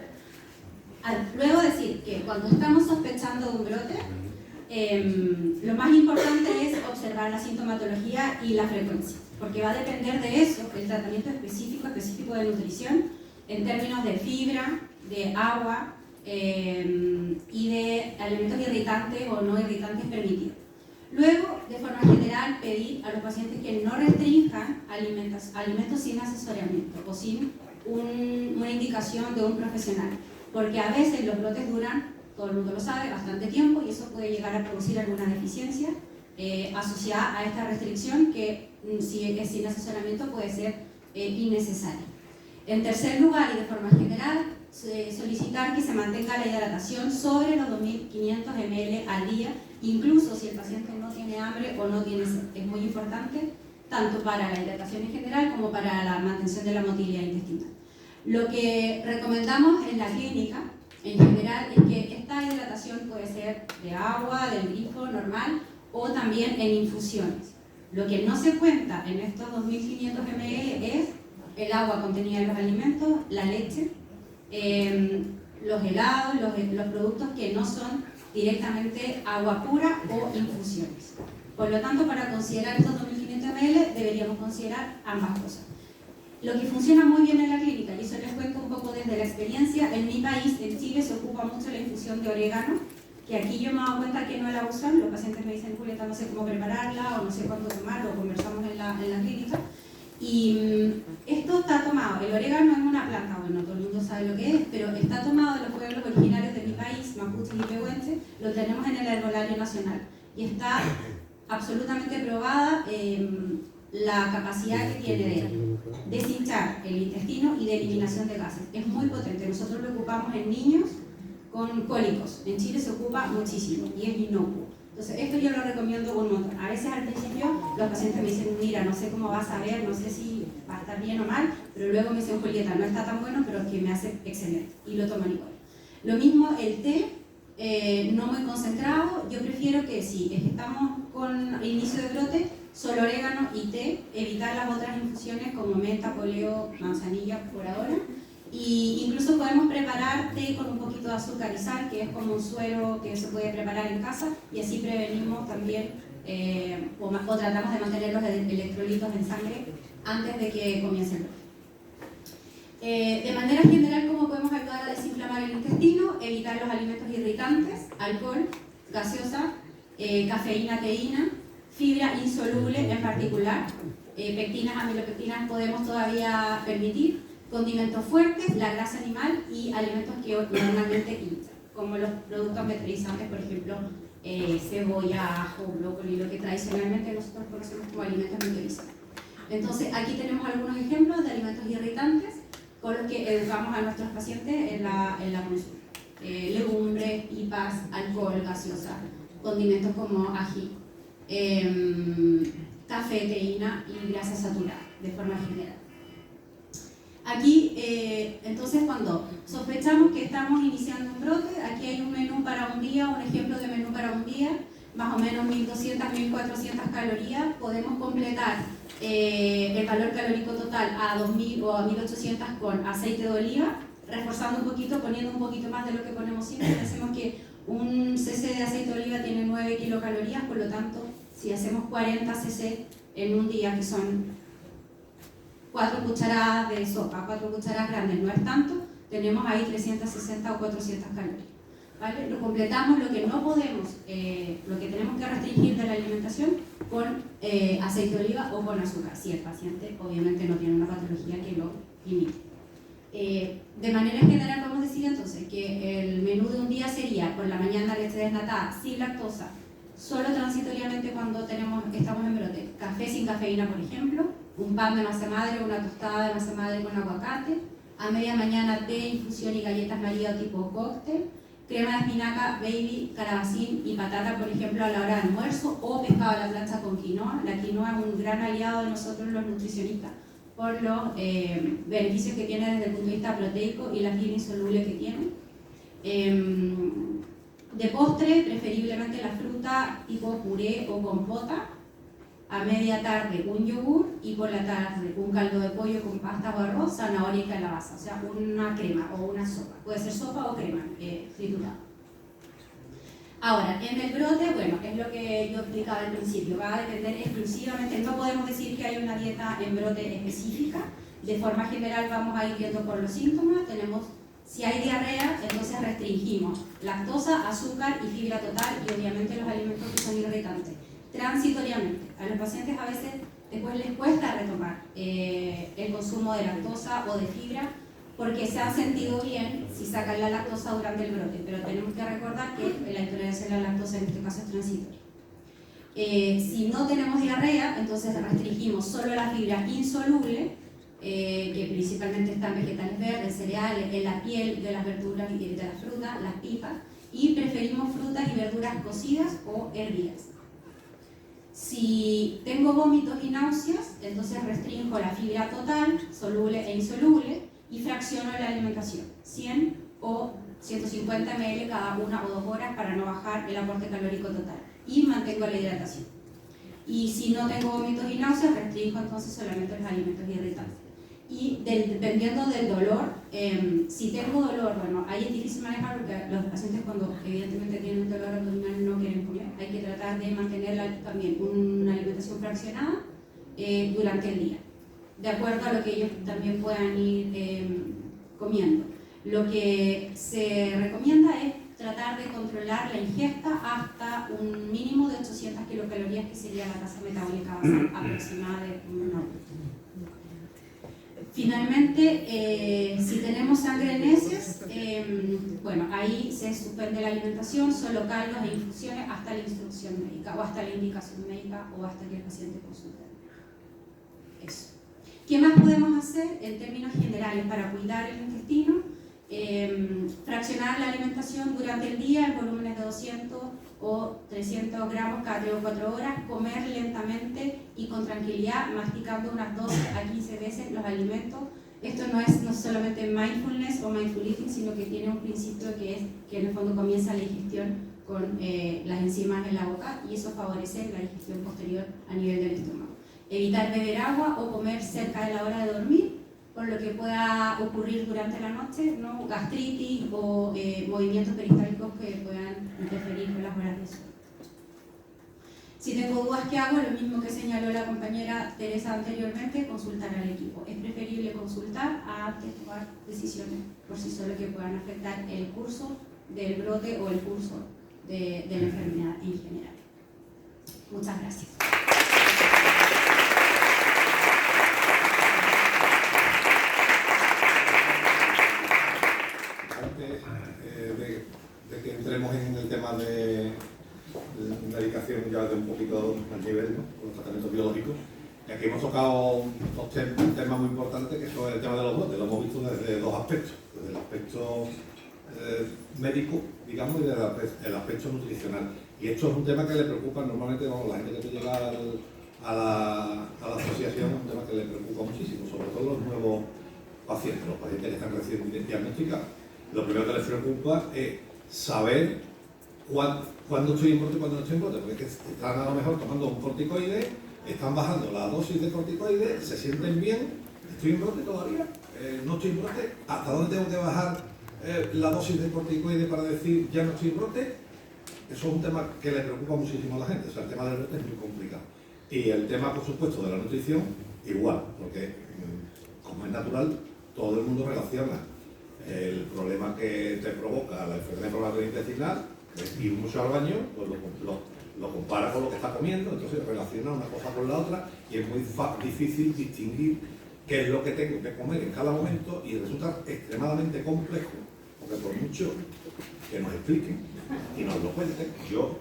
Luego decir que cuando estamos sospechando de un brote, lo más importante es observar la sintomatología y la frecuencia, porque va a depender de eso el tratamiento específico de nutrición en términos de fibra, de agua y de alimentos irritantes o no irritantes permitidos. Luego, de forma general, pedir a los pacientes que no restrinjan alimentos sin asesoramiento o sin una indicación de un profesional, porque a veces los brotes duran, todo el mundo lo sabe, bastante tiempo y eso puede llegar a producir alguna deficiencia asociada a esta restricción que si es sin asesoramiento puede ser innecesaria. En tercer lugar y de forma general, solicitar que se mantenga la hidratación sobre los 2.500 ml al día, incluso si el paciente no tiene hambre o no tiene sed. Es muy importante tanto para la hidratación en general como para la mantención de la motilidad intestinal. Lo que recomendamos en la clínica en general es que esta hidratación puede ser de agua, del grifo normal o también en infusiones. Lo que no se cuenta en estos 2.500 ml es el agua contenida en los alimentos, la leche, los helados, los productos que no son directamente agua pura o infusiones. Por lo tanto, para considerar estos 2.500 ml deberíamos considerar ambas cosas. Lo que funciona muy bien en la clínica, y eso les cuento un poco desde la experiencia, en mi país, en Chile, se ocupa mucho la infusión de orégano, que aquí yo me he dado cuenta que no la usan, los pacientes me dicen, Julieta, no sé cómo prepararla, o no sé cuánto tomar, lo conversamos en la clínica. Y esto está tomado, el orégano es una planta, bueno, todo el mundo sabe lo que es, pero está tomado de los pueblos originarios de mi país, mapuches y pehuenches, lo tenemos en el herbolario nacional, y está absolutamente probada la capacidad que tiene de deshinchar el intestino y de eliminación de gases. Es muy potente. Nosotros lo ocupamos en niños con cólicos. En Chile se ocupa muchísimo y es inocuo. Entonces, esto yo lo recomiendo un montón. A veces al principio los pacientes me dicen, mira, no sé cómo va a saber, no sé si va a estar bien o mal, pero luego me dicen, Julieta, no está tan bueno, pero es que me hace excelente. Y lo toman igual. Lo mismo el té, no muy concentrado. Yo prefiero que si estamos con inicio de brote, solo orégano y té, evitar las otras infusiones como menta, poleo, manzanilla por ahora. Y incluso podemos preparar té con un poquito de azúcar y sal, que es como un suero que se puede preparar en casa, y así prevenimos también o tratamos de mantener los electrolitos en sangre antes de que comience el brote. De manera general, ¿cómo podemos ayudar a desinflamar el intestino? Evitar los alimentos irritantes, alcohol, gaseosa, cafeína, teína, fibra insoluble en particular, pectinas, amilopectinas podemos todavía permitir, condimentos fuertes, la grasa animal y alimentos que normalmente hinchan, como los productos metalizantes, por ejemplo, cebolla, ajo, brócoli, lo que tradicionalmente nosotros conocemos como alimentos meteorizantes. Entonces, aquí tenemos algunos ejemplos de alimentos irritantes con los que educamos a nuestros pacientes en la consulta. Legumbres, pipas, alcohol, gaseosa, condimentos como ají, cafeína y grasa saturada, de forma general. Aquí, entonces, cuando sospechamos que estamos iniciando un brote, aquí hay un menú para un día, un ejemplo de menú para un día, más o menos 1.200, 1.400 calorías. Podemos completar el valor calórico total a 2.000 o a 1.800 con aceite de oliva, reforzando un poquito, poniendo un poquito más de lo que ponemos siempre. Pensemos que un cc de aceite de oliva tiene 9 kilocalorías, por lo tanto, si hacemos 40 cc en un día, que son 4 cucharadas de sopa, 4 cucharadas grandes, no es tanto, tenemos ahí 360 o 400 calorías. ¿Vale? Lo completamos, lo que no podemos, lo que tenemos que restringir de la alimentación con aceite de oliva o con azúcar, si el paciente obviamente no tiene una patología que lo limite. De manera general vamos a decir entonces que el menú de un día sería por la mañana leche desnatada sin lactosa, solo transitoriamente cuando estamos en brote, café sin cafeína por ejemplo, un pan de masa madre o una tostada de masa madre con aguacate, a media mañana té, infusión y galletas María o tipo cóctel, crema de espinaca, baby, calabacín y patata, por ejemplo, a la hora de almuerzo, o pescado a la plancha con quinoa. La quinoa es un gran aliado de nosotros los nutricionistas por los beneficios que tiene desde el punto de vista proteico y la fibra insoluble que tiene. De postre, preferiblemente la fruta tipo puré o compota. A media tarde un yogur y por la tarde un caldo de pollo con pasta o arroz, zanahoria y calabaza, o sea, una crema o una sopa. Puede ser sopa o crema triturada. Ahora, en el brote, bueno, es lo que yo explicaba al principio, va a depender exclusivamente, no podemos decir que hay una dieta en brote específica, de forma general vamos a ir viendo por los síntomas, si hay diarrea, entonces restringimos lactosa, azúcar y fibra total y obviamente los alimentos que son irritantes. Transitoriamente, a los pacientes a veces después les cuesta retomar el consumo de lactosa o de fibra porque se han sentido bien si sacan la lactosa durante el brote, pero tenemos que recordar que la intolerancia a la lactosa en este caso es transitoria. Si no tenemos diarrea, entonces restringimos solo la fibra insoluble, que principalmente está en vegetales verdes, cereales, en la piel de las verduras y de las frutas, las pipas, y preferimos frutas y verduras cocidas o hervidas. Si tengo vómitos y náuseas, entonces restringo la fibra total, soluble e insoluble, y fracciono la alimentación, 100 o 150 ml cada 1 o 2 horas para no bajar el aporte calórico total. Y mantengo la hidratación. Y si no tengo vómitos y náuseas, restringo entonces solamente los alimentos irritantes. Y dependiendo del dolor, si tengo dolor, bueno, ahí es difícil manejar porque los pacientes cuando evidentemente tienen un dolor abdominal no quieren comer. Hay que tratar de mantener también una alimentación fraccionada durante el día, de acuerdo a lo que ellos también puedan ir comiendo. Lo que se recomienda es tratar de controlar la ingesta hasta un mínimo de 800 kilocalorías, que sería la tasa metabólica aproximada de un adulto. Finalmente, si tenemos sangre en heces, bueno, ahí se suspende la alimentación, solo caldos e infusiones hasta la instrucción médica o hasta la indicación médica o hasta que el paciente consulte. Eso. ¿Qué más podemos hacer en términos generales para cuidar el intestino? Fraccionar la alimentación durante el día en volúmenes de 200 o 300 gramos cada 3 o 4 horas, comer lentamente y con tranquilidad, masticando unas 12 a 15 veces los alimentos. Esto no es solamente mindfulness o mindful eating, sino que tiene un principio que es que en el fondo comienza la digestión con las enzimas en la boca y eso favorece la digestión posterior a nivel del estómago. Evitar beber agua o comer cerca de la hora de dormir, por lo que pueda ocurrir durante la noche, ¿no? Gastritis o movimientos peristálticos que puedan interferir con las horas de sueño. Si tengo dudas, ¿qué hago? Lo mismo que señaló la compañera Teresa anteriormente, consultar al equipo. Es preferible consultar antes de tomar decisiones por sí solo que puedan afectar el curso del brote o el curso de la enfermedad en general. Muchas gracias. biológicos. Y aquí hemos tocado dos temas muy importantes, que son el tema de los brotes. Lo hemos visto desde dos aspectos, desde el aspecto médico, digamos, y desde el aspecto nutricional. Y esto es un tema que le preocupa normalmente, vamos, la gente que llega a la asociación, es un tema que le preocupa muchísimo, sobre todo los nuevos pacientes, los pacientes que están recién diagnosticados. Lo primero que les preocupa es saber cuándo estoy en brote y cuándo no estoy en brote, porque es que están a lo mejor tomando un corticoide, están bajando la dosis de corticoide, se sienten bien, estoy en brote todavía, no estoy en brote, ¿hasta dónde tengo que bajar la dosis de corticoide para decir ya no estoy en brote? Eso es un tema que le preocupa muchísimo a la gente, o sea, el tema del brote es muy complicado. Y el tema, por supuesto, de la nutrición, igual, porque como es natural, todo el mundo relaciona el problema que te provoca la enfermedad inflamatoria intestinal, que es ir mucho al baño, pues lo compara con lo que está comiendo, entonces relaciona una cosa con la otra y es muy difícil distinguir qué es lo que tengo que comer en cada momento y resulta extremadamente complejo, porque por mucho que nos expliquen y nos lo cuenten, yo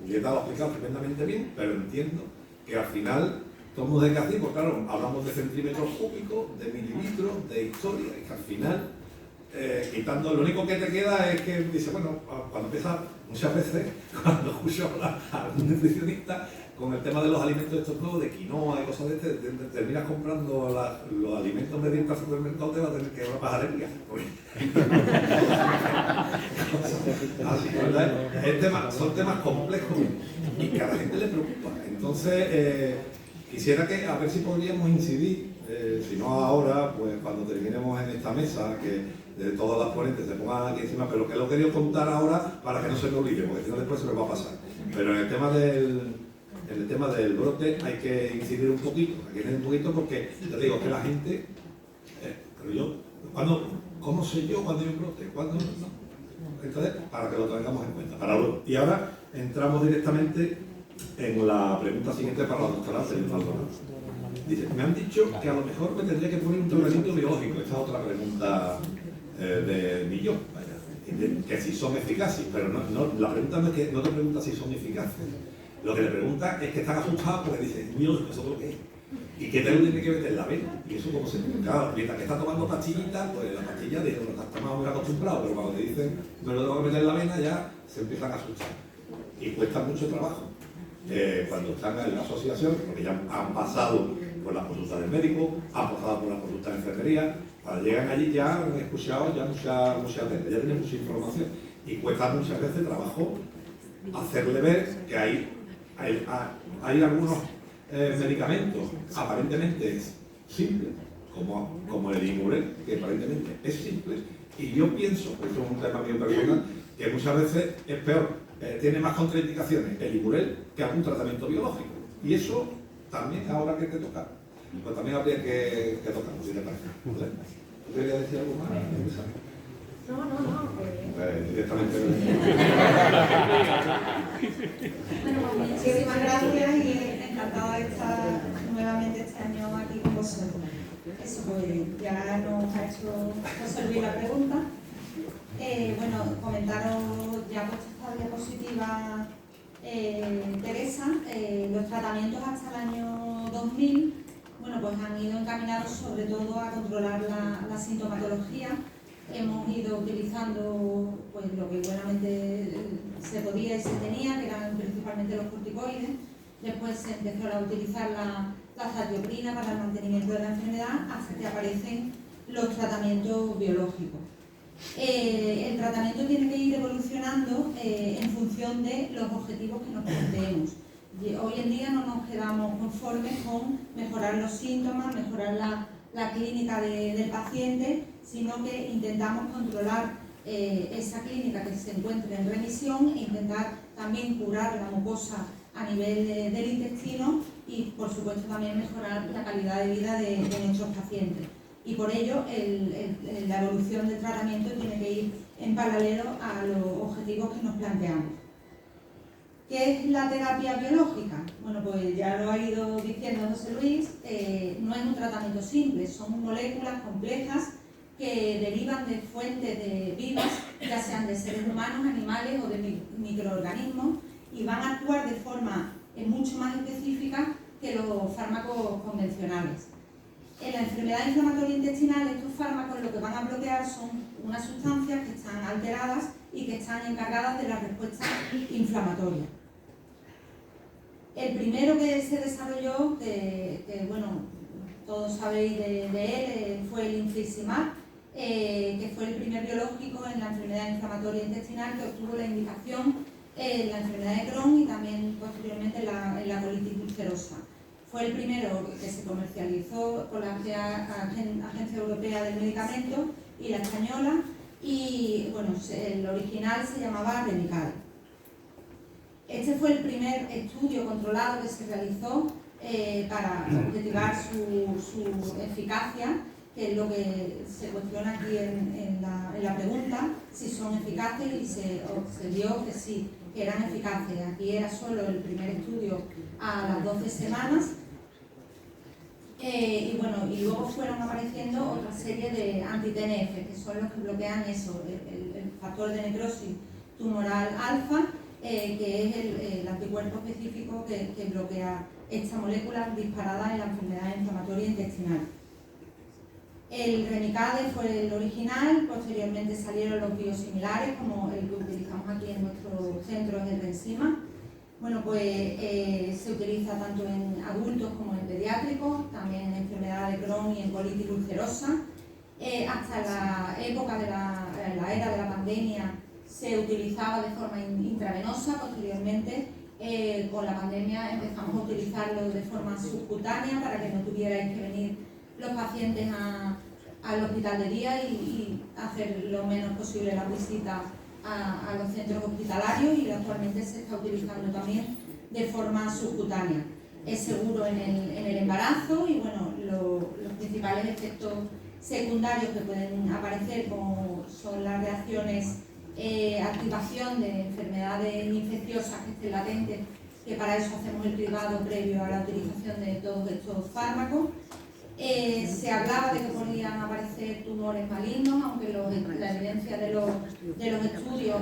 le he dado a explicar tremendamente bien, pero entiendo que al final somos de casi, pues claro, hablamos de centímetros cúbicos, de mililitros, de historia, y que al final, quitando, lo único que te queda es que dice, bueno, cuando empieza, muchas veces, cuando escucho a algún nutricionista con el tema de los alimentos estos nuevos, de quinoa y cosas de este, terminas comprando los alimentos de dieta al supermercado, te va a tener que llevar pajalería. Así que, ¿verdad? Son temas complejos y que a la gente le preocupa. Entonces, quisiera que, a ver si podríamos incidir, si no ahora, pues cuando terminemos en esta mesa, que de todas las ponentes se pongan aquí encima, pero que lo he querido contar ahora para que no se me olvide, porque si no después se me va a pasar. Pero en el tema del brote hay que incidir un poquito, porque te digo que la gente, pero yo, ¿cómo sé yo cuando hay un brote? ¿Cuándo no? Entonces, para que lo tengamos en cuenta, para luego. Y ahora entramos directamente en la pregunta siguiente para la doctora Celine Maldonado. Dice, me han dicho que a lo mejor me tendría que poner un tratamiento biológico. Esta es otra pregunta de millón, vaya, que si son eficaces, pero la pregunta no es que no te pregunta si son eficaces. Lo que le pregunta es que están asustados porque dicen, biológico, ¿eso es lo que es? ¿Y qué te lo tiene que meter en la vena? Y eso como se... Claro, mientras que está tomando pastillitas, pues la pastilla de lo está más o menos acostumbrado, pero cuando te dicen, me lo tengo que meter en la vena, ya se empiezan a asustar. Y cuesta mucho trabajo. Cuando están en la asociación, porque ya han pasado por las consultas del médico, han pasado por las consultas de enfermería, cuando llegan allí ya han escuchado ya mucha gente, ya tienen mucha información. Y cuesta muchas veces trabajo hacerle ver que hay algunos medicamentos aparentemente simples, como el Imurel, que aparentemente es simple, y yo pienso, por eso es un tema mío personal, que muchas veces es peor, tiene más contraindicaciones el Imurel que algún tratamiento biológico. Y eso también, ahora que te toca, pues también habría que tocarlo, si te parece. ¿Vale? ¿Tú querías decir algo más? No. Directamente. Bueno, muchísimas gracias y encantada de estar nuevamente este año aquí con vosotros. Eso, pues ya nos ha hecho resolver la pregunta. Bueno, comentaros, ya puesto esta diapositiva Teresa, los tratamientos hasta el año 2000, bueno, pues han ido encaminados sobre todo a controlar la sintomatología. Hemos ido utilizando pues, lo que buenamente se podía y se tenía, que eran principalmente los corticoides. Después se empezó a utilizar la azatioprina para el mantenimiento de la enfermedad, hasta que aparecen los tratamientos biológicos. El tratamiento tiene que ir evolucionando en función de los objetivos que nos planteemos. Hoy en día no nos quedamos conformes con mejorar los síntomas, mejorar la clínica del paciente, sino que intentamos controlar esa clínica que se encuentre en remisión e intentar también curar la mucosa a nivel del intestino y, por supuesto, también mejorar la calidad de vida de nuestros pacientes. Y por ello, la evolución del tratamiento tiene que ir en paralelo a los objetivos que nos planteamos. ¿Qué es la terapia biológica? Bueno, pues ya lo ha ido diciendo José Luis, no es un tratamiento simple, son moléculas complejas que derivan de fuentes vivas, ya sean de seres humanos, animales o de microorganismos, y van a actuar de forma mucho más específica que los fármacos convencionales. En la enfermedad inflamatoria intestinal, estos fármacos lo que van a bloquear son unas sustancias que están alteradas y que están encargadas de la respuesta inflamatoria. El primero que se desarrolló, que bueno, todos sabéis de él, fue el infliximab, que fue el primer biológico en la enfermedad inflamatoria intestinal que obtuvo la indicación en la enfermedad de Crohn y también posteriormente en la colitis ulcerosa. Fue el primero que se comercializó por la Agencia Europea del Medicamento y la española, y bueno, el original se llamaba Remical. Este fue el primer estudio controlado que se realizó para objetivar su eficacia, que es lo que se cuestiona aquí en la pregunta, si son eficaces, y se vio que sí, que eran eficaces. Aquí era solo el primer estudio a las 12 semanas. Y bueno, y luego fueron apareciendo otra serie de anti-TNF, que son los que bloquean eso, el factor de necrosis tumoral alfa, que es el anticuerpo específico que bloquea esta molécula disparada en la enfermedad inflamatoria intestinal. El Remicade fue el original, posteriormente salieron los biosimilares, como el que utilizamos aquí en nuestro centro, es el Rencima. Bueno, pues se utiliza tanto en adultos como en pediátricos, también en enfermedad de Crohn y en colitis ulcerosa. Hasta la época de la era de la pandemia se utilizaba de forma intravenosa. Posteriormente, con la pandemia empezamos a utilizarlo de forma subcutánea para que no tuvierais que venir los pacientes al hospital de día y hacer lo menos posible la visita a los centros hospitalarios, y actualmente se está utilizando también de forma subcutánea. Es seguro en el embarazo, y bueno, los principales efectos secundarios que pueden aparecer, como son las reacciones, activación de enfermedades infecciosas que estén latentes, que para eso hacemos el cribado previo a la utilización de todos estos fármacos. Se hablaba de que podían aparecer tumores malignos, aunque la evidencia de los estudios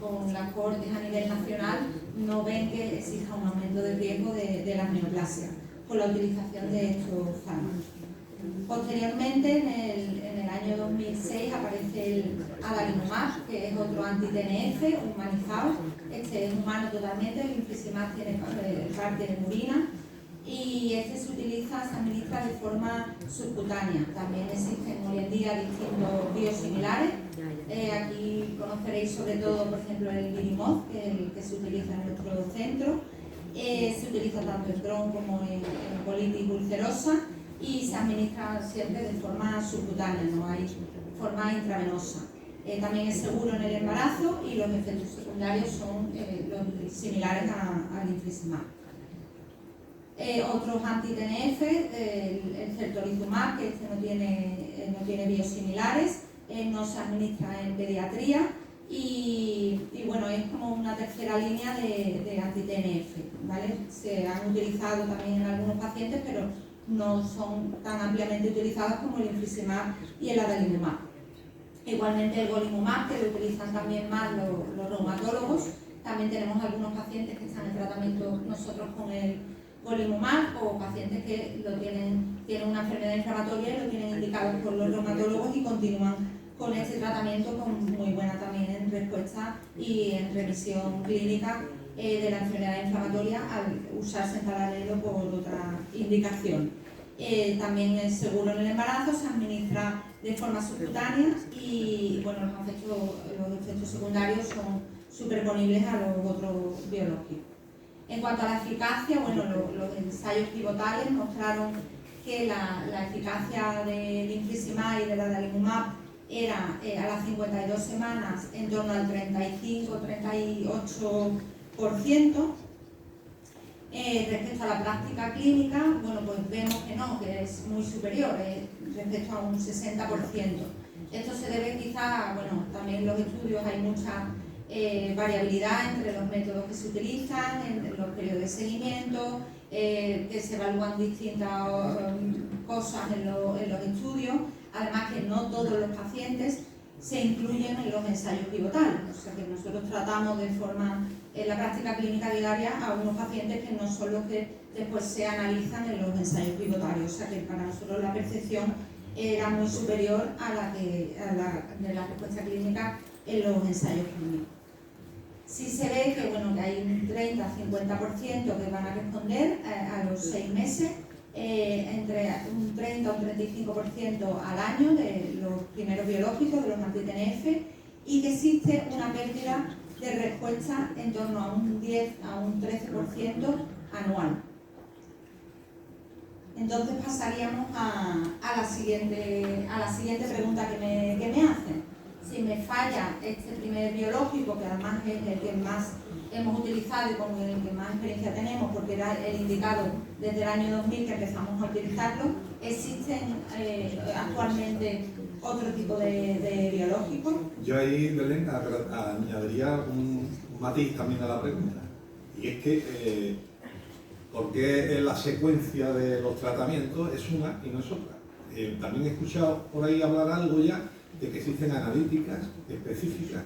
con las cortes a nivel nacional no ven que exista un aumento de riesgo de las neoplasias con la utilización de estos fármacos. Posteriormente, en el año 2006, aparece el adalimumab, que es otro anti-TNF humanizado. Este es humano totalmente, el infliximab tiene parte de murina, y este se administra de forma subcutánea. También existen hoy en día distintos biosimilares. Aquí conoceréis sobre todo, por ejemplo, el Virimod, que se utiliza en nuestro centro. Se utiliza tanto en Crohn como en colitis ulcerosa, y se administra siempre de forma subcutánea, no hay forma intravenosa. También es seguro en el embarazo, y los efectos secundarios son los similares al infliximab. Otros anti-TNF, el certolizumab, que este no tiene biosimilares, no se administra en pediatría, y bueno, es como una tercera línea de anti-TNF, ¿vale? Se han utilizado también en algunos pacientes, pero no son tan ampliamente utilizados como el infliximab y el adalimumab. Igualmente el golimumab, que lo utilizan también más los reumatólogos. También tenemos algunos pacientes que están en tratamiento nosotros con el golimumab, o pacientes que tienen una enfermedad inflamatoria y lo tienen indicado por los reumatólogos y continúan con este tratamiento con muy buena también en respuesta y en revisión clínica de la enfermedad inflamatoria al usarse en paralelo por otra indicación. También es seguro en el embarazo, se administra de forma subcutánea, y bueno, los efectos secundarios son superponibles a los otros biológicos. En cuanto a la eficacia, bueno, los ensayos pivotales mostraron que la eficacia del infliximab y del adalimumab era a las 52 semanas en torno al 35-38%. Respecto a la práctica clínica, bueno, pues vemos que no, que es muy superior respecto a un 60%. Esto se debe quizá, bueno, también en los estudios hay mucha variabilidad entre los métodos que se utilizan, entre los periodos de seguimiento, que se evalúan distintas cosas en los estudios, además que no todos los pacientes se incluyen en los ensayos pivotales. O sea que nosotros tratamos de forma, en la práctica clínica diaria, a unos pacientes que no son los que después se analizan en los ensayos pivotarios. O sea que para nosotros la percepción era muy superior a la de la respuesta clínica en los ensayos clínicos. Sí se ve que, bueno, que hay un 30-50% que van a responder a los 6 meses, entre un 30 o un 35% al año de los primeros biológicos, de los anti-TNF, y que existe una pérdida de respuesta en torno a un 10 a un 13% anual. Entonces pasaríamos a la siguiente pregunta que me hacen. Si me falla este primer biológico, que además es el que más hemos utilizado y con el que más experiencia tenemos, porque era el indicado desde el año 2000 que empezamos a utilizarlo, ¿existen actualmente otro tipo de biológicos? Yo ahí, Belén, añadiría un matiz también a la pregunta. Y es que, ¿por qué la secuencia de los tratamientos es una y no es otra? También he escuchado por ahí hablar algo ya de que existen analíticas específicas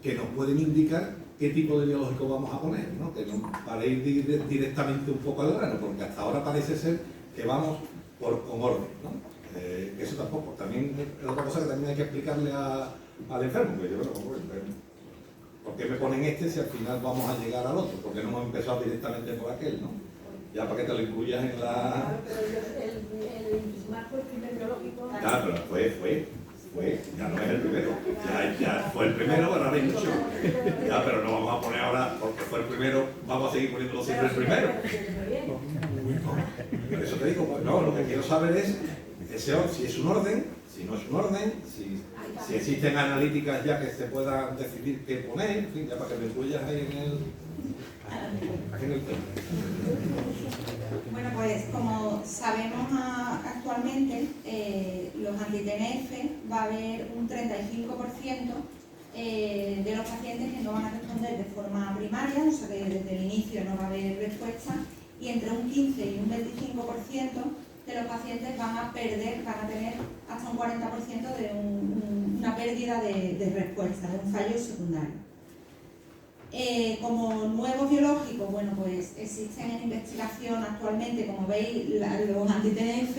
que nos pueden indicar qué tipo de biológico vamos a poner, ¿no? Que no, para ir directamente un poco al grano, porque hasta ahora parece ser que vamos con orden, ¿no? Eso tampoco, también es otra cosa que también hay que explicarle al enfermo, porque yo creo, ¿por qué me ponen este si al final vamos a llegar al otro? Porque no hemos empezado directamente por aquel, ¿no? Ya para que te lo incluyas en la... Claro, pero el infliximab fue el primer biológico. Claro, pero fue, ya no es el primero. Ya fue el primero, ahora hay mucho. Ya, pero no vamos a poner ahora, porque fue el primero, vamos a seguir poniéndolo siempre el primero. Por eso te digo, pues no, lo que quiero saber es si es un orden, si no es un orden, si existen analíticas ya que se puedan decidir qué poner, en fin, ya para que me incluyas ahí en el tema. Bueno, pues como sabemos actualmente, los anti-TNF va a haber un 35% de los pacientes que no van a responder de forma primaria, o sea que desde el inicio no va a haber respuesta, y entre un 15 y un 25% de los pacientes van a tener hasta un 40% de una pérdida de respuesta, de un fallo secundario. Como nuevos biológicos, bueno, pues existen en investigación actualmente, como veis, los anti-TNF,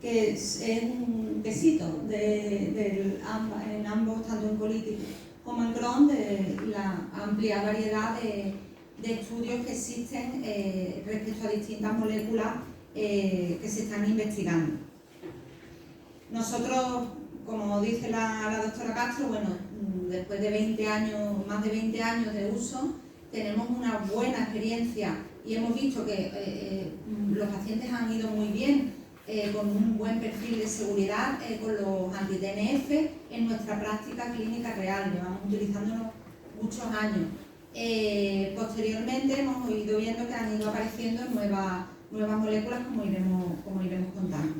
que es un quesito en ambos, tanto en colitis como en Crohn, de la amplia variedad de estudios que existen respecto a distintas moléculas que se están investigando. Nosotros, como dice la doctora Castro, bueno, después de 20 años, más de 20 años de uso, tenemos una buena experiencia y hemos visto que los pacientes han ido muy bien con un buen perfil de seguridad con los anti-TNF en nuestra práctica clínica real. Llevamos utilizándolo muchos años. Posteriormente hemos ido viendo que han ido apareciendo nuevas moléculas, como iremos contando.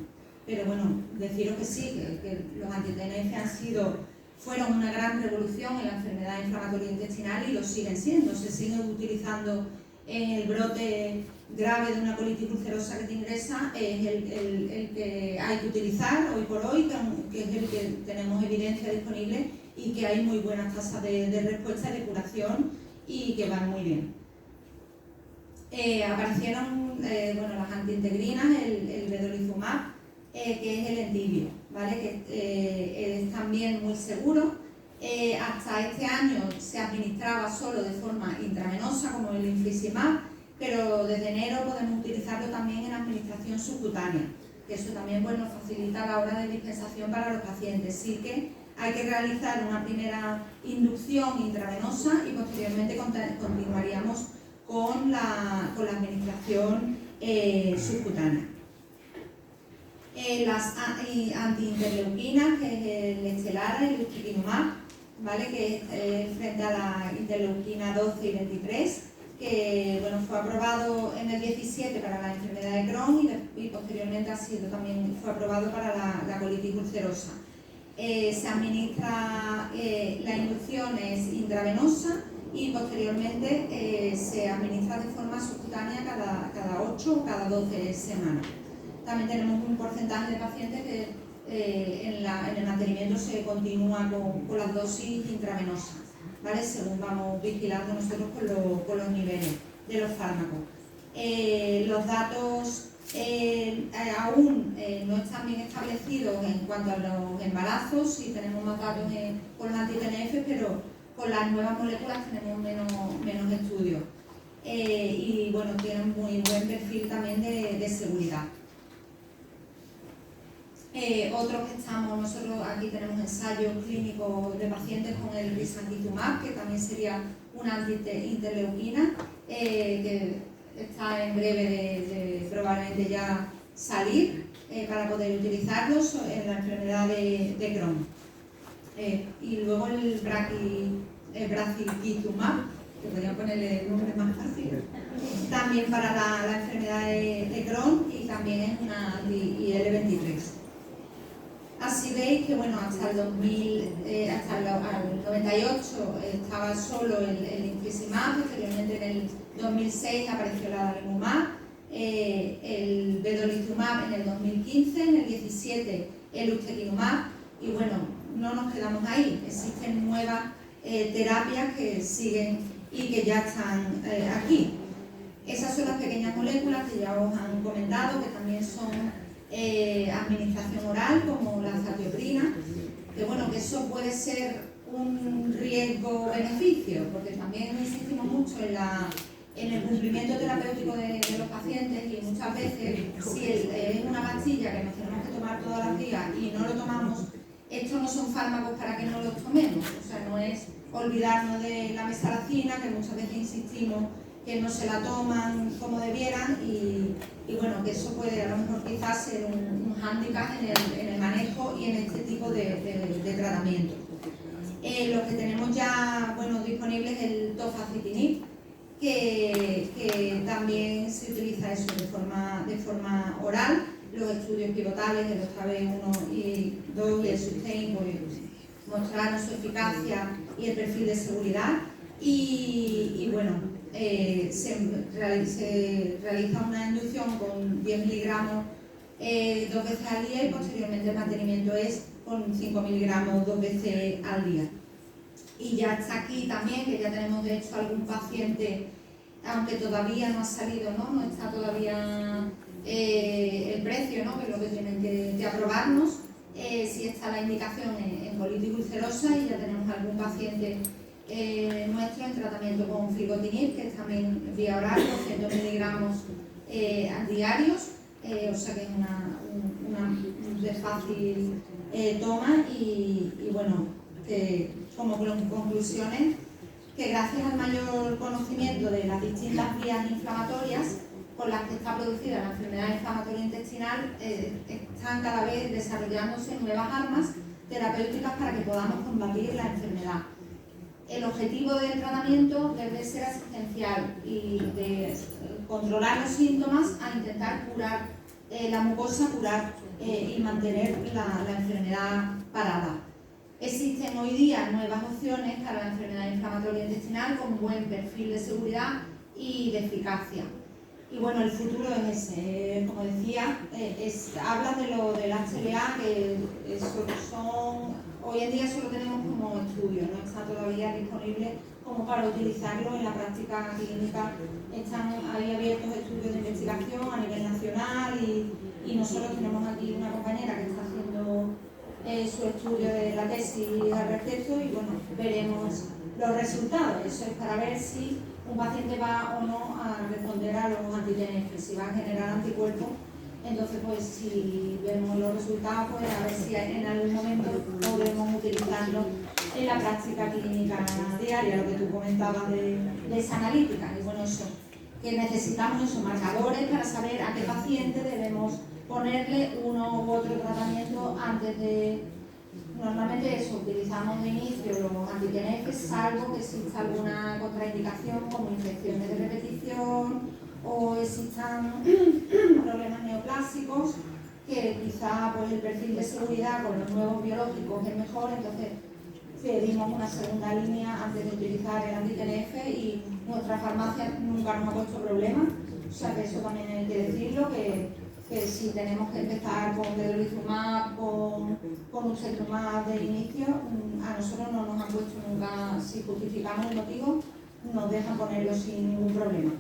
Pero bueno, deciros que sí, que los anti-TNF fueron una gran revolución en la enfermedad inflamatoria intestinal y lo siguen siendo. Se siguen utilizando en el brote grave de una colitis ulcerosa que te ingresa, es el que hay que utilizar hoy por hoy, que es el que tenemos evidencia disponible y que hay muy buenas tasas de respuesta y de curación y que van muy bien. Aparecieron las antiintegrinas, el vedolizumab, que es el Entyvio, ¿vale? Que es también muy seguro. Hasta este año se administraba solo de forma intravenosa, como el infliximab, pero desde enero podemos utilizarlo también en administración subcutánea, que eso también pues, nos facilita la hora de dispensación para los pacientes. Sí que hay que realizar una primera inducción intravenosa y posteriormente continuaríamos con la administración subcutánea. Las antiinterleuquinas, que es el Estelara, el ustekinumab, ¿vale? Que es frente a la interleuquina 12 y 23, que bueno, fue aprobado en el 17 para la enfermedad de Crohn y posteriormente fue aprobado para la colitis ulcerosa. Se administra, la inducción es intravenosa y posteriormente se administra de forma subcutánea cada 8 o cada 12 semanas. También tenemos un porcentaje de pacientes que en el mantenimiento se continúa con las dosis intravenosas, ¿vale? Según vamos vigilando nosotros con los niveles de los fármacos. Los datos aún no están bien establecidos en cuanto a los embarazos, sí tenemos más datos con los anti-TNF, pero con las nuevas moléculas tenemos menos estudios. Y bueno, tienen muy buen perfil también de seguridad. Otros que nosotros aquí tenemos ensayos clínicos de pacientes con el risankizumab, que también sería una anti-interleuquina, que está en breve de probablemente ya salir para poder utilizarlos en la enfermedad de Crohn. Y luego el braciguizumab, que podría ponerle el nombre más fácil, también para la enfermedad de Crohn, y también es una anti-IL-23. Así veis que bueno, hasta el 98 estaba solo el infliximab, posteriormente en el 2006 apareció la adalimumab, el vedolizumab en el 2015, en el 17 el ustekinumab, y bueno, no nos quedamos ahí, existen nuevas terapias que siguen y que ya están aquí. Esas son las pequeñas moléculas que ya os han comentado, que también son administración oral, como la azatioprina, que bueno, que eso puede ser un riesgo-beneficio, porque también insistimos mucho en el cumplimiento terapéutico de los pacientes, y muchas veces si es una pastilla que nos tenemos que tomar todos los días y no lo tomamos, estos no son fármacos para que no los tomemos, o sea, no es olvidarnos de la mestalacina, que muchas veces insistimos que no se la toman como debieran, y bueno, que eso puede a lo mejor quizás ser un hándicap en el manejo y en este tipo de tratamiento. Lo que tenemos ya disponible es el tofacitinib, que también se utiliza eso de forma oral. Los estudios pivotales del OSTAB1 y 2 y el SUSTAIN mostraron su eficacia y el perfil de seguridad, y bueno, se realiza una inducción con 10 miligramos 2 veces al día, y posteriormente el mantenimiento es con 5 miligramos 2 veces al día. Y ya está aquí también, que ya tenemos de hecho algún paciente, aunque todavía no ha salido, no está todavía el precio, que es lo que tienen que aprobarnos, si está la indicación en colitis ulcerosa, y ya tenemos algún paciente nuestro en tratamiento con filgotinib, que es también vía oral, 200 miligramos diarios, o sea que es una de fácil toma, y bueno, como conclusiones, que gracias al mayor conocimiento de las distintas vías inflamatorias con las que está producida la enfermedad inflamatoria intestinal, están cada vez desarrollándose nuevas armas terapéuticas para que podamos combatir la enfermedad. El objetivo del tratamiento debe ser asistencial y de controlar los síntomas a intentar curar la mucosa, curar y mantener la enfermedad parada. Existen hoy día nuevas opciones para la enfermedad inflamatoria intestinal con buen perfil de seguridad y de eficacia. Y bueno, el futuro es ese, como decía, habla de lo del HLA, que hoy en día solo tenemos como estudio, no está todavía disponible como para utilizarlo en la práctica clínica. Están ahí abiertos estudios de investigación a nivel nacional, y nosotros tenemos aquí una compañera que está haciendo su estudio de la tesis al respecto, y bueno, veremos los resultados. Eso es para ver si un paciente va o no a responder a los anti-TNF, si va a generar anticuerpos. Entonces, pues si vemos los resultados, pues a ver si en algún momento podemos utilizarlo en la práctica clínica diaria, lo que tú comentabas de esa analítica. Y bueno, eso, que necesitamos esos marcadores para saber a qué paciente debemos ponerle uno u otro tratamiento antes de... Normalmente eso, utilizamos de inicio los anti-TNF, salvo que exista alguna contraindicación como infecciones de repetición o existan problemas neoplásicos, que quizá pues, el perfil de seguridad con los nuevos biológicos es mejor, entonces pedimos una segunda línea antes de utilizar el anti-TNF, y nuestra farmacia nunca nos ha puesto problemas, o sea que eso también hay que decirlo, que que si tenemos que empezar con vedolizumab, con ustekinumab de inicio, a nosotros no nos han puesto nunca, si justificamos el motivo, nos dejan ponerlo sin ningún problema.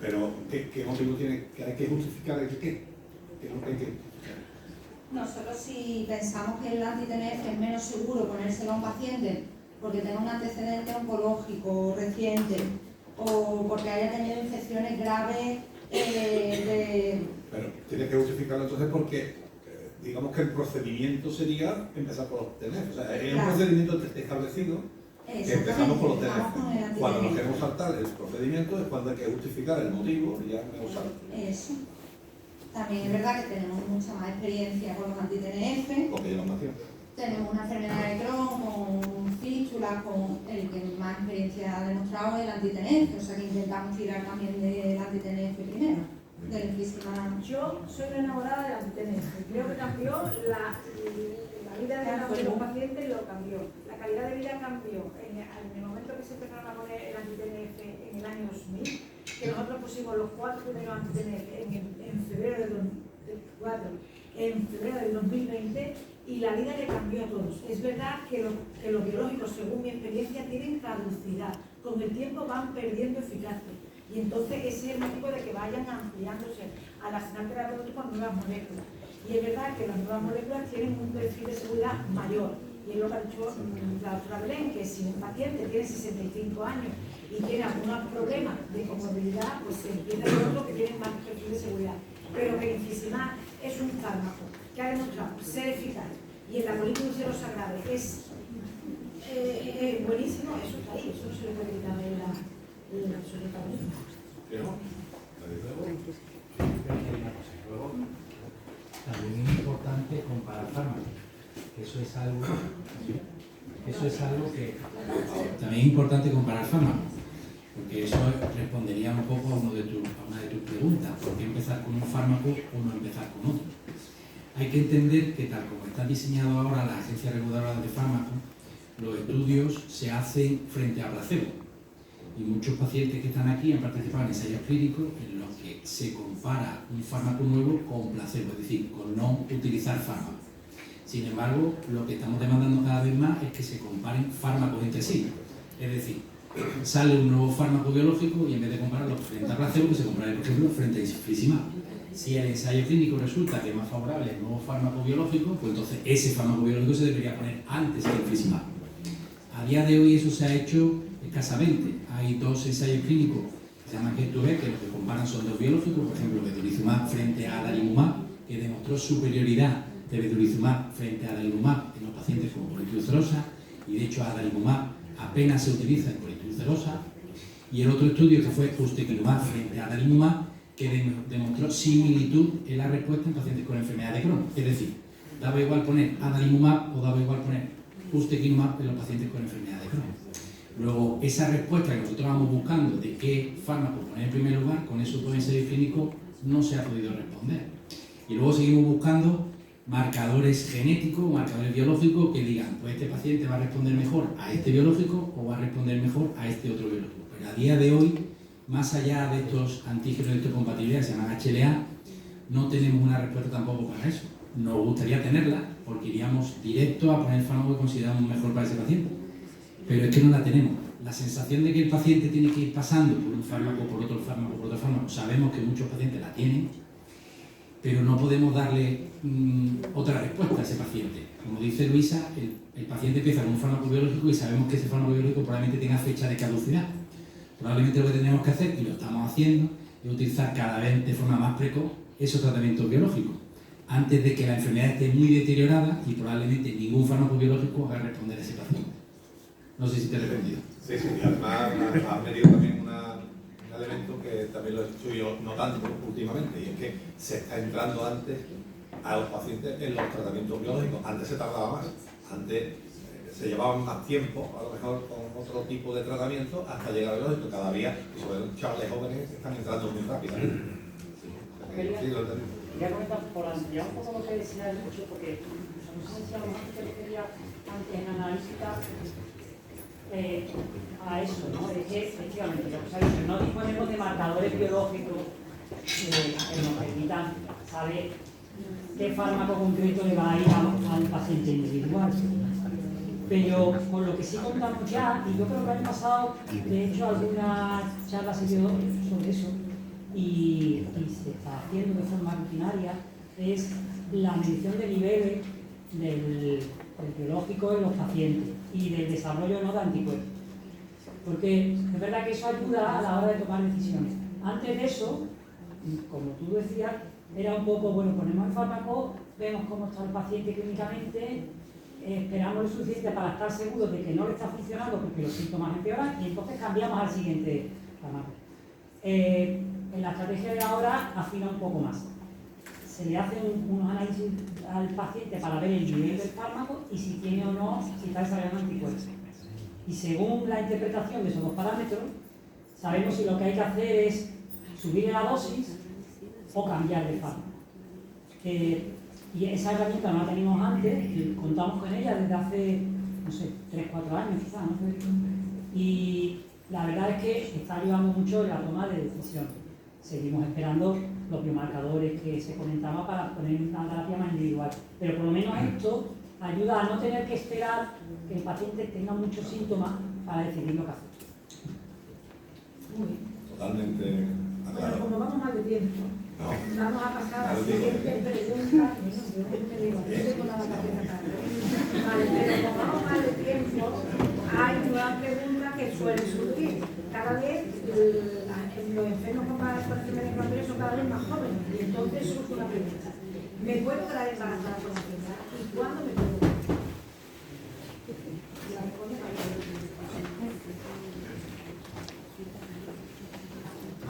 Pero, ¿qué motivo tiene que hay que justificar el qué? ¿Qué es lo que hay que justificar? Nosotros si pensamos que el anti-TNF es menos seguro ponérselo a un paciente porque tenga un antecedente oncológico reciente o porque haya tenido infecciones graves Pero tiene que justificarlo entonces porque digamos que el procedimiento sería empezar por los TNF. O sea, es un procedimiento establecido que empezamos por los TNF. Cuando nos queremos saltar el procedimiento es cuando hay que justificar el motivo y ya me lo salto. Eso. También es verdad que tenemos mucha más experiencia con los anti-TNF. Porque llevan más tiempo. Tenemos una enfermedad de Crohn con fístulas, con el que más experiencia ha demostrado es el anti-TNF, o sea que intentamos tirar también del anti-TNF primero, del enfisema. Yo soy una enamorada del anti-TNF. Creo que cambió la vida de los pacientes, lo cambió. La calidad de vida cambió. En el momento que se empezaron a poner el anti-TNF en el año 2000, que nosotros pusimos los 4 primeros anti-TNF en febrero del 2020, y la vida le cambió a todos. Es verdad que los biológicos, según mi experiencia, tienen caducidad. Con el tiempo van perdiendo eficacia. Y entonces ese es el motivo de que vayan ampliándose al arsenal terapéutico con nuevas moléculas. Y es verdad que las nuevas moléculas tienen un perfil de seguridad mayor. Y es lo que ha dicho la doctora Belén, que si un paciente tiene 65 años y tiene algún problema de comorbilidad, pues se empieza con otro que tiene más perfil de seguridad. Pero que el infliximab es un fármaco que ha demostrado ser eficaz y en la colitis ulcerosa grave es buenísimo, eso está ahí, eso no se le puede quitar de la absolutamente. Luego, también es importante comparar fármacos, eso es algo que también es importante comparar fármacos, porque eso respondería un poco a una de tus preguntas, ¿por qué empezar con un fármaco o no empezar con otro? Hay que entender que tal como están diseñados ahora las agencias reguladoras de fármacos, los estudios se hacen frente a placebo. Y muchos pacientes que están aquí han participado en ensayos clínicos en los que se compara un fármaco nuevo con placebo, es decir, con no utilizar fármacos. Sin embargo, lo que estamos demandando cada vez más es que se comparen fármacos entre sí. Es decir, sale un nuevo fármaco biológico y en vez de compararlo frente a placebo, que se compare, por ejemplo, frente a infliximab. Si el ensayo clínico resulta que es más favorable el nuevo fármaco biológico, pues entonces ese fármaco biológico se debería poner antes que el infliximab. A día de hoy eso se ha hecho escasamente. Hay 2 ensayos clínicos que se llaman Head-to-Head, que lo que comparan son 2 biológicos, por ejemplo, vedolizumab frente a adalimumab, que demostró superioridad de vedolizumab frente a adalimumab en los pacientes con colitis ulcerosa, y de hecho adalimumab apenas se utiliza en colitis ulcerosa. Y el otro estudio que fue ustekinumab frente a adalimumab, que demostró similitud en la respuesta en pacientes con enfermedad de Crohn. Es decir, daba igual poner adalimumab o daba igual poner ustekinumab en los pacientes con enfermedad de Crohn. Luego, esa respuesta que nosotros vamos buscando de qué fármaco poner en primer lugar, con esos 2 ensayos clínicos no se ha podido responder. Y luego seguimos buscando marcadores genéticos, marcadores biológicos que digan, pues este paciente va a responder mejor a este biológico o va a responder mejor a este otro biológico. Pero a día de hoy, más allá de estos antígenos de histocompatibilidad que se llaman HLA, no tenemos una respuesta tampoco para eso. Nos gustaría tenerla porque iríamos directo a poner el fármaco que consideramos mejor para ese paciente. Pero es que no la tenemos. La sensación de que el paciente tiene que ir pasando por un fármaco, por otro fármaco, por otro fármaco, sabemos que muchos pacientes la tienen, pero no podemos darle otra respuesta a ese paciente. Como dice Luisa, el paciente empieza con un fármaco biológico y sabemos que ese fármaco biológico probablemente tenga fecha de caducidad. Probablemente lo que tenemos que hacer, y lo estamos haciendo, es utilizar cada vez de forma más precoz esos tratamientos biológicos, antes de que la enfermedad esté muy deteriorada y probablemente ningún fármaco biológico haga responder a ese paciente. No sé si te he respondido. Sí, y además has metido también un elemento que también lo estoy yo notando últimamente, y es que se está entrando antes a los pacientes en los tratamientos biológicos. Antes se tardaba más, antes se llevaban más tiempo, a lo mejor con otro tipo de tratamiento, hasta llegar al biológico. Cada día, y sobre todo chavales jóvenes, están entrando muy rápido. Quería comentar, por ampliar un poco lo que decía mucho, porque no sé si algo más que te quería antes en analítica a eso, ¿no? De que efectivamente, lo que se ha dicho, no disponemos de marcadores biológicos que nos permitan saber qué fármaco concreto le va a ir al paciente individual. Pero con lo que sí contamos ya, y yo creo que el año pasado, de hecho, algunas charlas se dio sobre eso, y se está haciendo de forma rutinaria, es la medición de niveles del biológico en los pacientes y del desarrollo no de anticuerpos. Porque es verdad que eso ayuda a la hora de tomar decisiones. Antes de eso, como tú decías, era un poco, bueno, ponemos el fármaco, vemos cómo está el paciente clínicamente, esperamos lo suficiente para estar seguros de que no le está funcionando porque los síntomas empeoran y entonces cambiamos al siguiente fármaco. En la estrategia de ahora afina un poco más. Se le hacen unos análisis al paciente para ver el nivel del fármaco y si tiene o no, si está desarrollando anticuerpos. Y según la interpretación de esos dos parámetros, sabemos si lo que hay que hacer es subir la dosis o cambiar de fármaco. Y esa herramienta no la teníamos antes, y contamos con ella desde hace, no sé, 3-4 años quizás, ¿no? Y la verdad es que está ayudando mucho en la toma de decisiones. Seguimos esperando los biomarcadores que se comentaban para poner una terapia más individual. Pero por lo menos esto ayuda a no tener que esperar que el paciente tenga muchos síntomas para decidir lo que hacer. Muy bien. Totalmente Bueno, como vamos mal de tiempo, vamos a pasar a la siguiente pregunta. Vale, pero como vamos mal de tiempo, hay una pregunta que suele surgir. Cada vez los enfermos con enfermedades inflamatorias son cada vez más jóvenes y entonces surge una pregunta. ¿Me puedo quedar embarazada con la enfermedad? ¿Y cuándo me puedo quedar? La responde ahora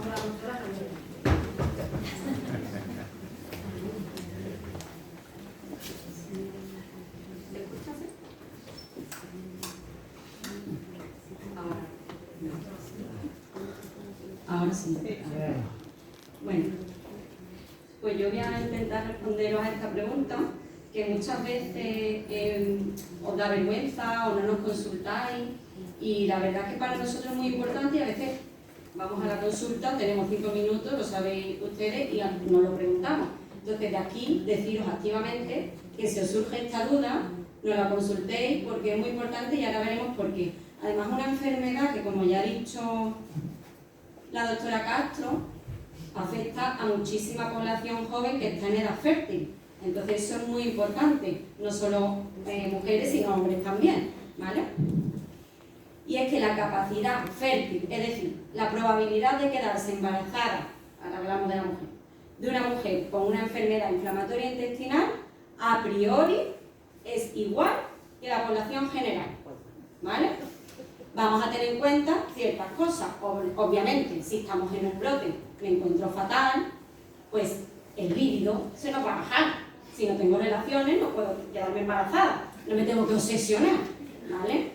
la doctora Ahora sí. Bueno, pues yo voy a intentar responderos a esta pregunta, que muchas veces os da vergüenza o no nos consultáis, y la verdad es que para nosotros es muy importante y a veces vamos a la consulta, tenemos 5 minutos, lo sabéis ustedes, y nos lo preguntamos. Entonces de aquí deciros activamente que si os surge esta duda, nos la consultéis porque es muy importante y ahora veremos por qué. Además una enfermedad que, como ya ha dicho la doctora Castro, afecta a muchísima población joven que está en edad fértil. Entonces eso es muy importante, no solo mujeres sino hombres también, ¿vale? Y es que la capacidad fértil, es decir, la probabilidad de quedarse embarazada, ahora hablamos de la mujer, de una mujer con una enfermedad inflamatoria intestinal, a priori es igual que la población general, ¿vale? Vamos a tener en cuenta ciertas cosas. Obviamente, si estamos en un brote, me encuentro fatal, pues el líbido se nos va a bajar. Si no tengo relaciones, no puedo quedarme embarazada, no me tengo que obsesionar, ¿vale?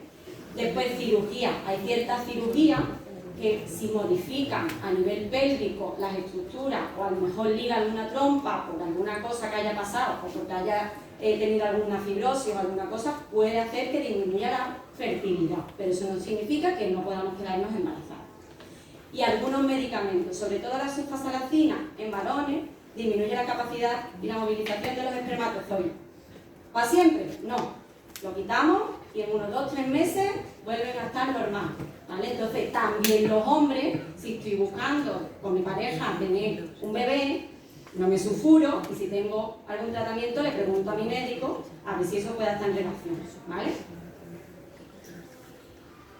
Después, cirugía. Hay ciertas cirugías que si modifican a nivel pélvico las estructuras o a lo mejor ligan alguna trompa por alguna cosa que haya pasado o porque haya tenido alguna fibrosis o alguna cosa, puede hacer que disminuya la fertilidad, pero eso no significa que no podamos quedarnos embarazadas. Y algunos medicamentos, sobre todo la sulfasalacina en varones, disminuye la capacidad y la movilización de los espermatozoides. ¿Para siempre? No. Lo quitamos y en unos 2-3 meses vuelven a estar normal, ¿vale? Entonces, también los hombres, si estoy buscando con mi pareja tener un bebé, no me sulfuro y si tengo algún tratamiento le pregunto a mi médico a ver si eso puede estar en relación, ¿vale?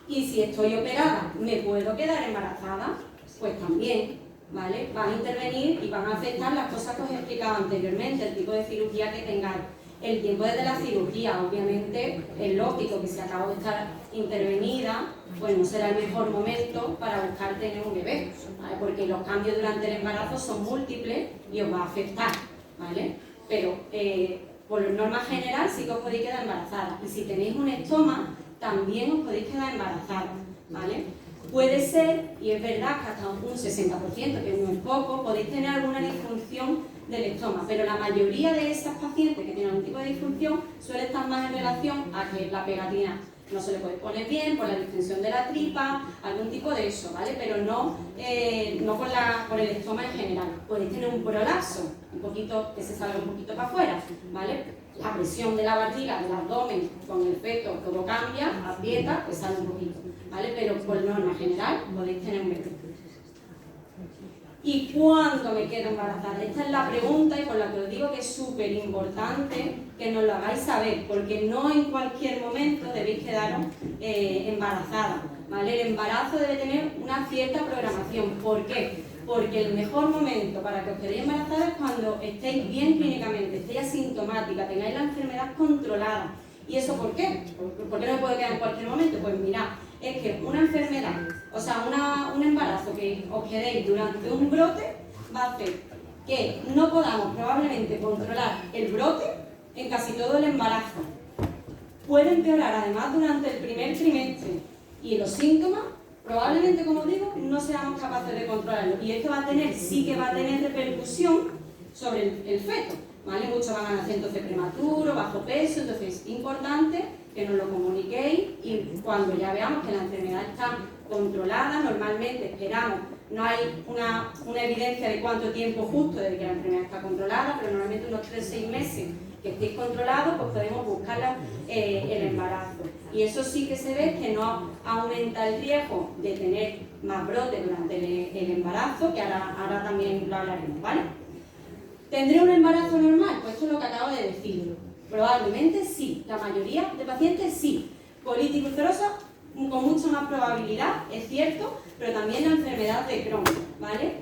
Y si estoy operada, ¿me puedo quedar embarazada? Pues también, ¿vale? Van a intervenir y van a afectar las cosas que os he explicado anteriormente, el tipo de cirugía que tengáis. El tiempo desde la cirugía, obviamente, es lógico que si acabo de estar intervenida, pues no será el mejor momento para buscar tener un bebé, ¿vale? Porque los cambios durante el embarazo son múltiples y os va a afectar, ¿vale? Pero por norma general sí que os podéis quedar embarazadas. Y si tenéis un estoma, también os podéis quedar embarazadas, ¿vale? Puede ser, y es verdad que hasta un 60%, que no es poco, podéis tener alguna disfunción del estómago, pero la mayoría de esas pacientes que tienen algún tipo de disfunción suele estar más en relación a que la pegatina no se le puede poner bien por la distensión de la tripa, algún tipo de eso, ¿vale? Pero no por el estómago en general. Podéis tener un prolapso, un poquito, que se salga un poquito para afuera, ¿vale? La presión de la barriga, del abdomen con el feto, todo cambia, aprieta, pues sale un poquito, ¿vale? Pero por norma general podéis tener un bebé. ¿Y cuándo me quedo embarazada? Esta es la pregunta y por la que os digo que es súper importante que nos lo hagáis saber, porque no en cualquier momento debéis quedaros embarazada, ¿vale? El embarazo debe tener una cierta programación. ¿Por qué? Porque el mejor momento para que os quedéis embarazada es cuando estéis bien clínicamente, estéis asintomática, tengáis la enfermedad controlada. ¿Y eso por qué? ¿Por qué no puede quedar en cualquier momento? Pues mirad, es que una enfermedad, o sea, un embarazo que os quedéis durante un brote va a hacer que no podamos probablemente controlar el brote en casi todo el embarazo. Puede empeorar además durante el primer trimestre y los síntomas probablemente, como digo, no seamos capaces de controlarlo. Y esto sí que va a tener repercusión sobre el feto, ¿vale? Muchos van a nacer entonces prematuro, bajo peso, entonces es importante que nos lo comuniquéis y cuando ya veamos que la enfermedad está controlada, normalmente esperamos, no hay una evidencia de cuánto tiempo justo desde que la enfermedad está controlada, pero normalmente unos 3-6 meses que estéis controlados, pues podemos buscar el embarazo. Y eso sí que se ve que no aumenta el riesgo de tener más brotes durante el embarazo, que ahora también lo hablaremos, ¿vale? ¿Tendré un embarazo normal? Pues esto es lo que acabo de decir. Probablemente sí, la mayoría de pacientes sí. Colitis ulcerosa con mucha más probabilidad, es cierto, pero también la enfermedad de Crohn, ¿vale?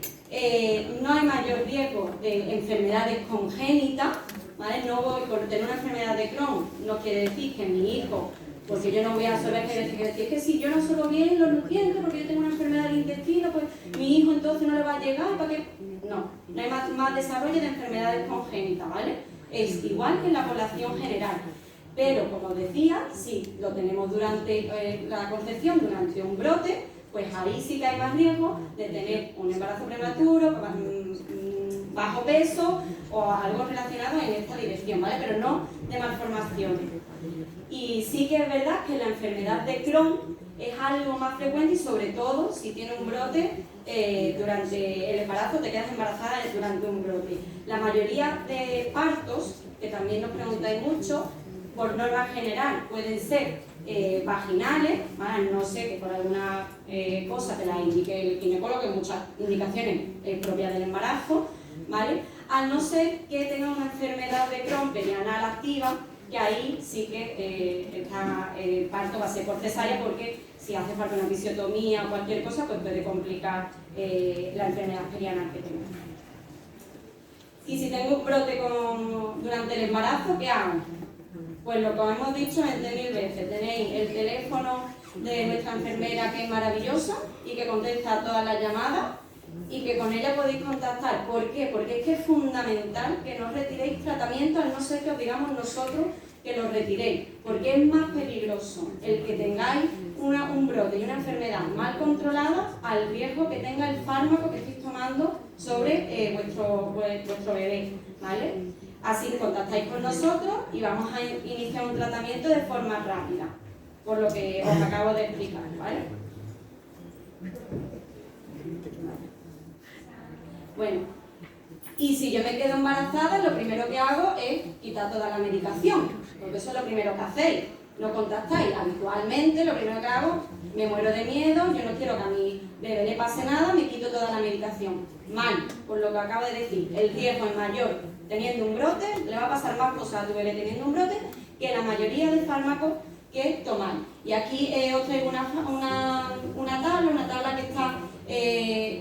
No hay mayor riesgo de enfermedades congénitas, ¿vale? No voy por tener una enfermedad de Crohn, no quiere decir que mi hijo, porque yo no voy a absorber, es que si yo no absorbo bien los nutrientes, porque yo tengo una enfermedad del intestino, pues mi hijo entonces no le va a llegar, ¿para qué? No hay más desarrollo de enfermedades congénitas, ¿vale? Es igual que en la población general. Pero, como os decía, si lo tenemos durante la concepción, durante un brote, pues ahí sí que hay más riesgo de tener un embarazo prematuro, bajo peso o algo relacionado en esta dirección, ¿vale? Pero no de malformaciones. Y sí que es verdad que la enfermedad de Crohn es algo más frecuente y sobre todo si tiene un brote durante el embarazo, te quedas embarazada durante un brote. La mayoría de partos, que también nos preguntáis mucho, por norma general pueden ser vaginales, ¿vale? No sé, que por alguna cosa te la indique el ginecólogo, que hay muchas indicaciones propias del embarazo, ¿vale? Al no ser que tenga una enfermedad de Crohn perianal activa, que ahí sí que el parto va a ser por cesárea, porque si hace falta una episiotomía o cualquier cosa, pues puede complicar la enfermedad perianal que tengo. Y si tengo un brote durante el embarazo, ¿qué hago? Pues lo que os hemos dicho 20.000 veces, tenéis el teléfono de nuestra enfermera, que es maravillosa y que contesta a todas las llamadas y que con ella podéis contactar. ¿Por qué? Porque es que es fundamental que no retiréis tratamiento, al no ser que os digamos nosotros que lo retiréis, porque es más peligroso el que tengáis un brote y una enfermedad mal controlada al riesgo que tenga el fármaco que estéis tomando sobre vuestro bebé, ¿vale? Así que contactáis con nosotros y vamos a iniciar un tratamiento de forma rápida, por lo que os acabo de explicar, ¿vale? Bueno, y si yo me quedo embarazada, lo primero que hago es quitar toda la medicación, porque eso es lo primero que hacéis. No contactáis habitualmente, lo primero que hago, me muero de miedo, yo no quiero que a mi bebé le pase nada, me quito toda la medicación. Mal, por lo que acabo de decir, el riesgo es mayor teniendo un brote, le va a pasar más cosas a tu bebé teniendo un brote que la mayoría de fármacos que tomáis. Y aquí os traigo una tabla que está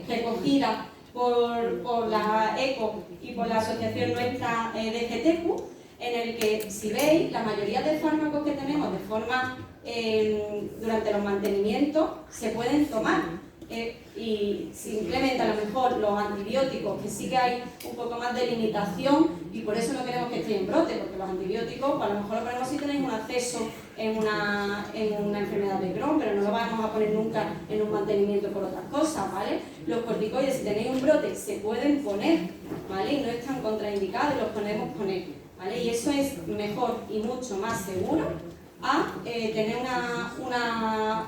recogida por la ECO y por la asociación nuestra de GTQ, en el que, si veis, la mayoría de fármacos que tenemos de forma durante los mantenimientos se pueden tomar. Y simplemente a lo mejor los antibióticos, que sí que hay un poco más de limitación y por eso no queremos que estéis en brote, porque los antibióticos, pues a lo mejor lo ponemos si tenéis un acceso en una enfermedad de Crohn, pero no lo vamos a poner nunca en un mantenimiento por otras cosas, ¿vale? Los corticoides, si tenéis un brote, se pueden poner, ¿vale? Y no están contraindicados y los podemos poner, ¿vale? Y eso es mejor y mucho más seguro a tener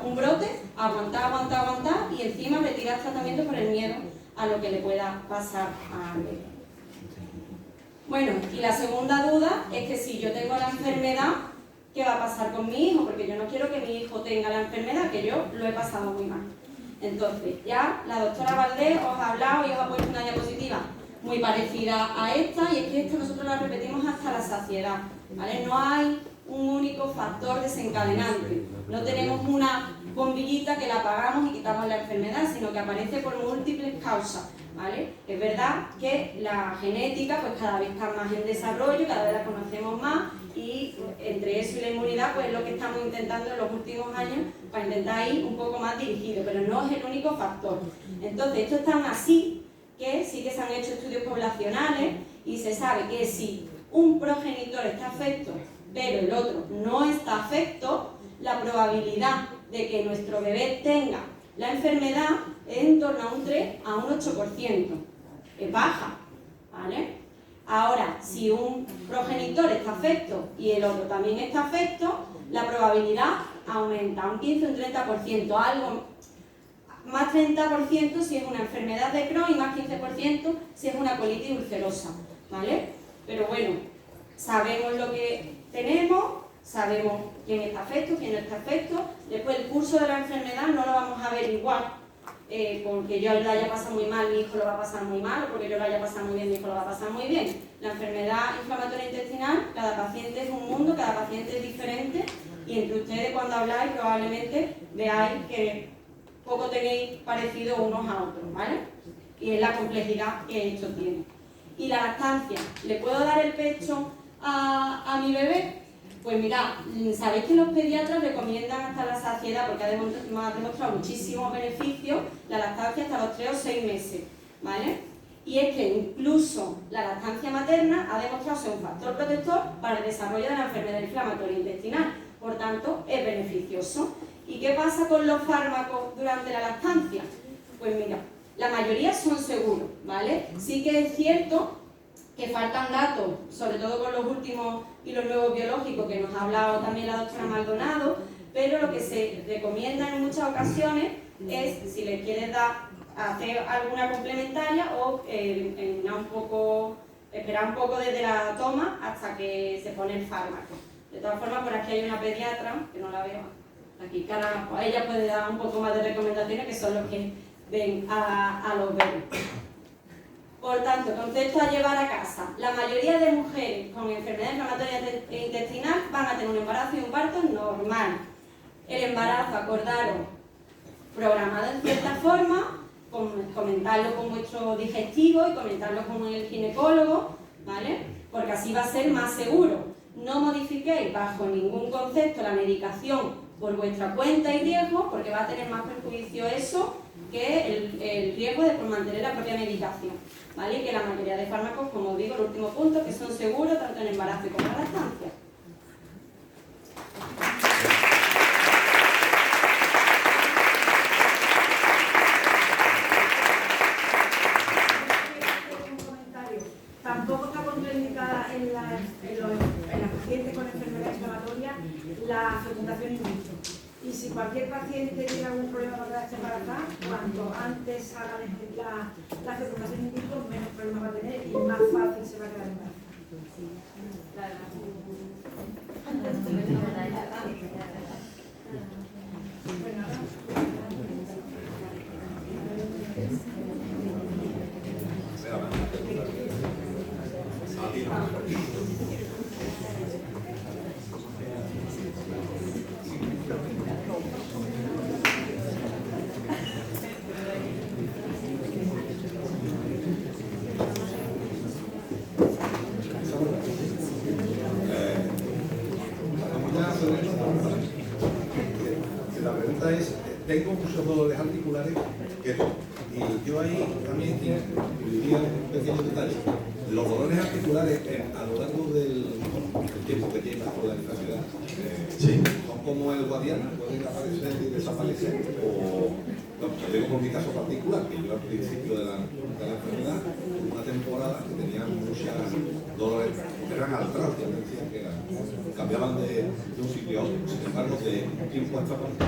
un brote, aguantar y encima retirar tratamiento por el miedo a lo que le pueda pasar a él. Bueno, y la segunda duda es que si yo tengo la enfermedad, ¿qué va a pasar con mi hijo? Porque yo no quiero que mi hijo tenga la enfermedad, que yo lo he pasado muy mal. Entonces, ya la doctora Valdés os ha hablado y os ha puesto una diapositiva muy parecida a esta, y es que esta nosotros la repetimos hasta la saciedad, ¿vale? No hay un único factor desencadenante, no tenemos una bombillita que la apagamos y quitamos la enfermedad, sino que aparece por múltiples causas, ¿vale? Es verdad que la genética pues cada vez está más en desarrollo, cada vez la conocemos más, y entre eso y la inmunidad pues es lo que estamos intentando en los últimos años para intentar ir un poco más dirigido, pero no es el único factor. Entonces esto es tan así que sí que se han hecho estudios poblacionales y se sabe que si un progenitor está afecto pero el otro no está afecto, la probabilidad de que nuestro bebé tenga la enfermedad es en torno a un 3 a un 8%. Es baja, ¿vale? Ahora, si un progenitor está afecto y el otro también está afecto, la probabilidad aumenta un 15 o un 30%, algo más 30% si es una enfermedad de Crohn y más 15% si es una colitis ulcerosa, ¿vale? Pero bueno, sabemos lo que tenemos, sabemos quién está afecto, quién no está afecto. Después el curso de la enfermedad no lo vamos a ver igual, porque yo lo haya pasado muy mal, mi hijo lo va a pasar muy mal, o porque yo lo haya pasado muy bien, mi hijo lo va a pasar muy bien. La enfermedad inflamatoria intestinal, cada paciente es un mundo, cada paciente es diferente, y entre ustedes cuando habláis probablemente veáis que poco tenéis parecido unos a otros, ¿vale? Y es la complejidad que esto tiene. Y la lactancia, ¿le puedo dar el pecho a mi bebé? Pues mirad, sabéis que los pediatras recomiendan hasta la saciedad, porque ha demostrado muchísimos beneficios, la lactancia hasta los 3 o 6 meses, ¿vale? Y es que incluso la lactancia materna ha demostrado ser un factor protector para el desarrollo de la enfermedad inflamatoria intestinal, por tanto es beneficioso. ¿Y qué pasa con los fármacos durante la lactancia? Pues mira, la mayoría son seguros, ¿vale? Sí que es cierto que faltan datos, sobre todo con los últimos y los nuevos biológicos que nos ha hablado también la doctora Maldonado, pero lo que se recomienda en muchas ocasiones es, si le quieres dar, hacer alguna complementaria o esperar un poco desde la toma hasta que se pone el fármaco. De todas formas, por aquí hay una pediatra, que no la veo, aquí ella puede dar un poco más de recomendaciones, que son los que ven a los bebés. Por tanto, concepto a llevar a casa. La mayoría de mujeres con enfermedad inflamatoria intestinal van a tener un embarazo y un parto normal. El embarazo, acordaros, programado en cierta forma, comentarlo con vuestro digestivo y comentarlo con el ginecólogo, ¿vale? Porque así va a ser más seguro. No modifiquéis bajo ningún concepto la medicación por vuestra cuenta y riesgo, porque va a tener más perjuicio eso que el riesgo de mantener la propia medicación, ¿vale? Y que la mayoría de fármacos, como digo, el último punto, que son seguros tanto en embarazo como en la lactancia. Tampoco está contraindicada en las pacientes con enfermedad inflamatoria la fecundación in vitro. Y si cualquier paciente tiene algún problema para quedarse embarazada, cuanto antes haga la fecundación in vitro, menos problemas va a tener y más fácil se va a quedar embarazada. La pregunta es, tengo muchos dolores articulares y yo ahí también diría un pequeño detalle. Los dolores articulares a lo largo del tiempo que llevas con la enfermedad son como el guadiana, pueden aparecer y desaparecer, o bueno, yo digo por mi caso particular, que yo al principio de la enfermedad, una temporada que tenía muchos dolores, eran artralgias, me decían que cambiaban de un sitio a otro, sin embargo de un tiempo a esta parte,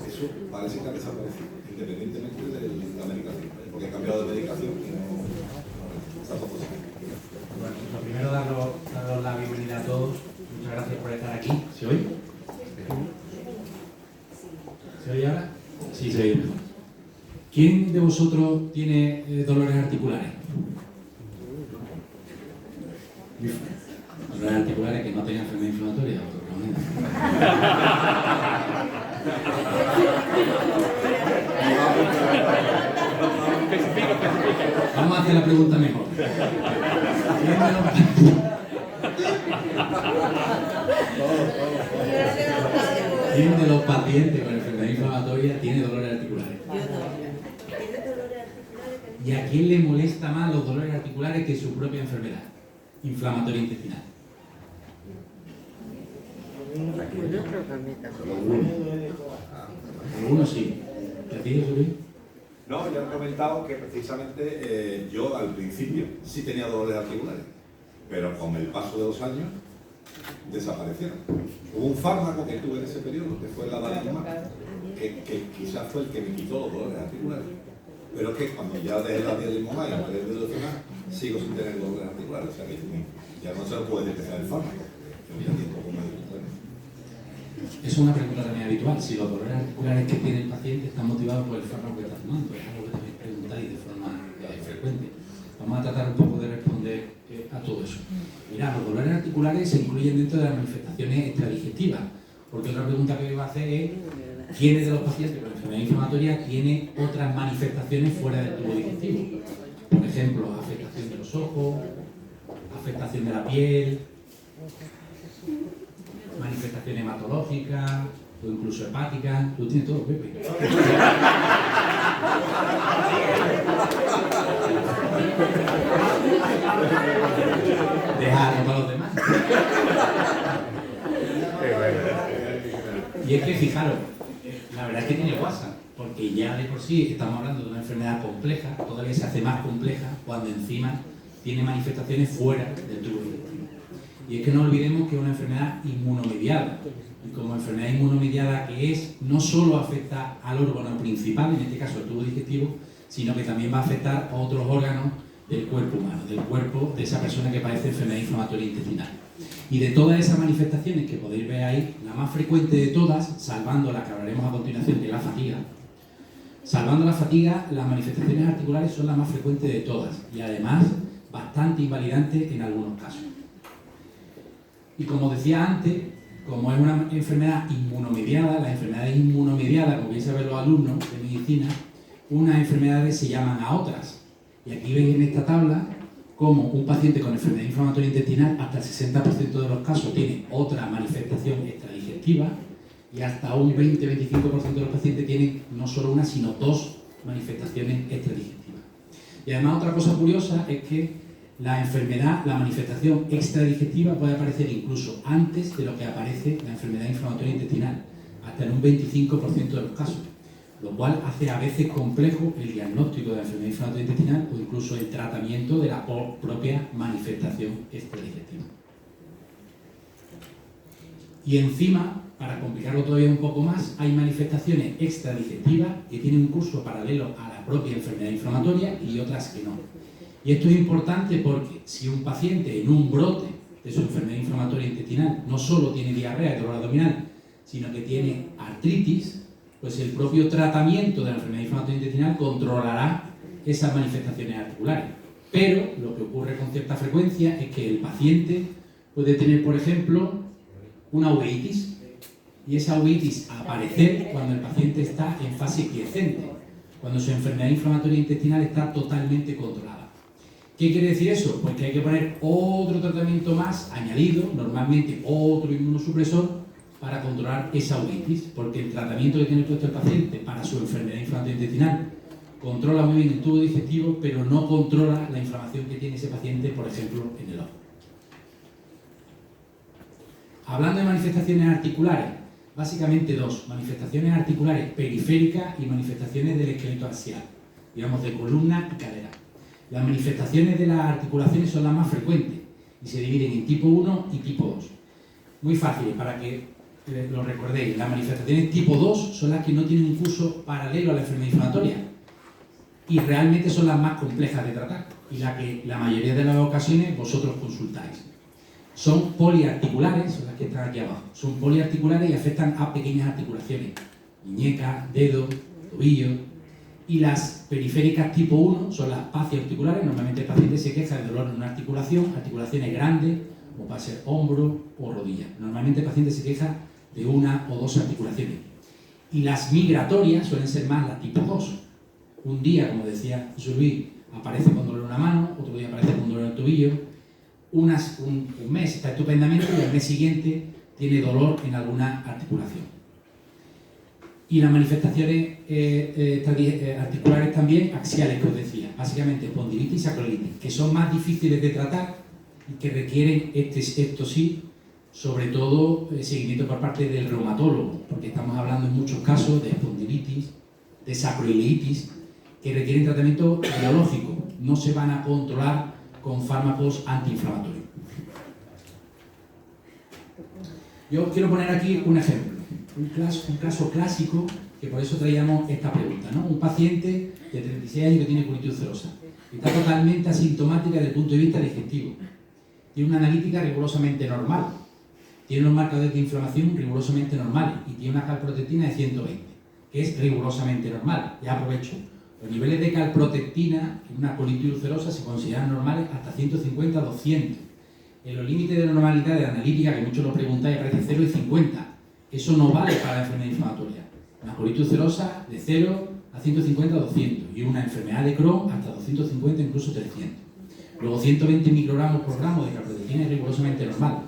eso parece que ha desaparecido, independientemente de la medicación, porque he cambiado de medicación y no tampoco sé. Bueno, lo primero, daros la bienvenida a todos. Muchas gracias por estar aquí. ¿Se oye? ¿Se oye ahora? Sí, se oye mejor. ¿Quién de vosotros tiene dolores articulares? Dolores articulares que no tengan enfermedad inflamatoria. Vamos a hacer la pregunta mejor. ¿Quién de los pacientes con enfermedad inflamatoria tiene dolores articulares? ¿Y a quién le molesta más los dolores articulares que su propia enfermedad inflamatoria intestinal? Algunos sí. ¿A ti, Luis? No, ya he comentado que precisamente yo al principio sí tenía dolores articulares, pero con el paso de los años desaparecieron. Hubo un fármaco que tuve en ese periodo, que fue la Dalimumab, que quizás fue el que me quitó los dolores articulares. Pero es que cuando ya dejé la Dalimumab y la dejé de evolucionar, sigo sin tener dolores articulares. O sea que ya no se lo puede empezar el fármaco. Es una pregunta también habitual, si los dolores articulares que tiene el paciente están motivados por el fármaco que está tomando. Es algo que también preguntáis de forma frecuente. Vamos a tratar un poco de responder a todo eso. Mirad, los dolores articulares se incluyen dentro de las manifestaciones extradigestivas, porque otra pregunta que voy a hacer es ¿quiénes de los pacientes con enfermedad inflamatoria tiene otras manifestaciones fuera del tubo digestivo? Por ejemplo, afectación de los ojos, afectación de la piel, manifestación hematológica o incluso hepática. Lo tienes todo, Pepe. Dejadlo para los demás. Y es que fijaros, la verdad es que tiene guasa, porque ya de por sí estamos hablando de una enfermedad compleja, todavía se hace más compleja cuando encima tiene manifestaciones fuera del tubo digestivo. Y es que no olvidemos que es una enfermedad inmunomediada. Y como enfermedad inmunomediada que es, no solo afecta al órgano principal, en este caso el tubo digestivo, sino que también va a afectar a otros órganos del cuerpo humano, del cuerpo de esa persona que padece enfermedad inflamatoria intestinal. Y de todas esas manifestaciones que podéis ver ahí, la más frecuente de todas, salvando la que hablaremos a continuación, que es la fatiga, salvando la fatiga, las manifestaciones articulares son las más frecuentes de todas y además bastante invalidantes en algunos casos. Y como decía antes, como es una enfermedad inmunomediada, las enfermedades inmunomediadas, como bien saben los alumnos de medicina, unas enfermedades se llaman a otras. Y aquí veis en esta tabla cómo un paciente con enfermedad inflamatoria intestinal hasta el 60% de los casos tiene otra manifestación extradigestiva y hasta un 20-25% de los pacientes tienen no solo una, sino dos manifestaciones extradigestivas. Y además otra cosa curiosa es que la enfermedad, la manifestación extradigestiva puede aparecer incluso antes de lo que aparece la enfermedad inflamatoria intestinal, hasta en un 25% de los casos, lo cual hace a veces complejo el diagnóstico de la enfermedad inflamatoria intestinal o incluso el tratamiento de la propia manifestación extradigestiva. Y encima, para complicarlo todavía un poco más, hay manifestaciones extradigestivas que tienen un curso paralelo a la propia enfermedad inflamatoria y otras que no. Y esto es importante porque si un paciente en un brote de su enfermedad inflamatoria intestinal no solo tiene diarrea y dolor abdominal, sino que tiene artritis, pues el propio tratamiento de la enfermedad inflamatoria intestinal controlará esas manifestaciones articulares. Pero lo que ocurre con cierta frecuencia es que el paciente puede tener, por ejemplo, una uveitis, y esa uveitis aparecer cuando el paciente está en fase quiescente, cuando su enfermedad inflamatoria intestinal está totalmente controlada. ¿Qué quiere decir eso? Pues que hay que poner otro tratamiento más añadido, normalmente otro inmunosupresor, para controlar esa uveitis, porque el tratamiento que tiene puesto el paciente para su enfermedad inflamatoria intestinal controla muy bien el tubo digestivo, pero no controla la inflamación que tiene ese paciente, por ejemplo, en el ojo. Hablando de manifestaciones articulares, básicamente dos: manifestaciones articulares periféricas y manifestaciones del esqueleto axial, digamos de columna y cadera. Las manifestaciones de las articulaciones son las más frecuentes y se dividen en tipo 1 y tipo 2. Muy fáciles para que lo recordéis. Las manifestaciones tipo 2 son las que no tienen un curso paralelo a la enfermedad inflamatoria y realmente son las más complejas de tratar y las que la mayoría de las ocasiones vosotros consultáis. Son poliarticulares, son las que están aquí abajo. Son poliarticulares y afectan a pequeñas articulaciones, muñeca, dedo, tobillo. Y las periféricas tipo 1 son las fasciarticulares. Normalmente el paciente se queja de dolor en una articulación, articulaciones grandes, como puede ser hombro o rodilla. Normalmente el paciente se queja de una o dos articulaciones. Y las migratorias suelen ser más las tipo 2. Un día, como decía José Luis, aparece con dolor en una mano, otro día aparece con dolor en el tobillo. Un mes está estupendamente y al mes siguiente tiene dolor en alguna articulación. Y las manifestaciones articulares también axiales, que os decía, básicamente espondilitis y sacroilitis, que son más difíciles de tratar y que requieren, esto sí, sobre todo seguimiento por parte del reumatólogo, porque estamos hablando en muchos casos de espondilitis, de sacroilitis, que requieren tratamiento biológico, no se van a controlar con fármacos antiinflamatorios. Yo quiero poner aquí un ejemplo. Un caso clásico, que por eso traíamos esta pregunta, ¿no? Un paciente de 36 años que tiene colitis ulcerosa, está totalmente asintomática desde el punto de vista digestivo, tiene una analítica rigurosamente normal, tiene unos marcadores de inflamación rigurosamente normales y tiene una calprotectina de 120, que es rigurosamente normal. Ya aprovecho, los niveles de calprotectina en una colitis ulcerosa se consideran normales hasta 150-200. En los límites de normalidad de la analítica, que muchos lo preguntáis, aparece 0 y 50. Eso no vale para la enfermedad inflamatoria. Una colitis ulcerosa de 0 a 150 a 200 y una enfermedad de Crohn hasta 250, incluso 300. Luego 120 microgramos por gramo de calprotectina es rigurosamente normal.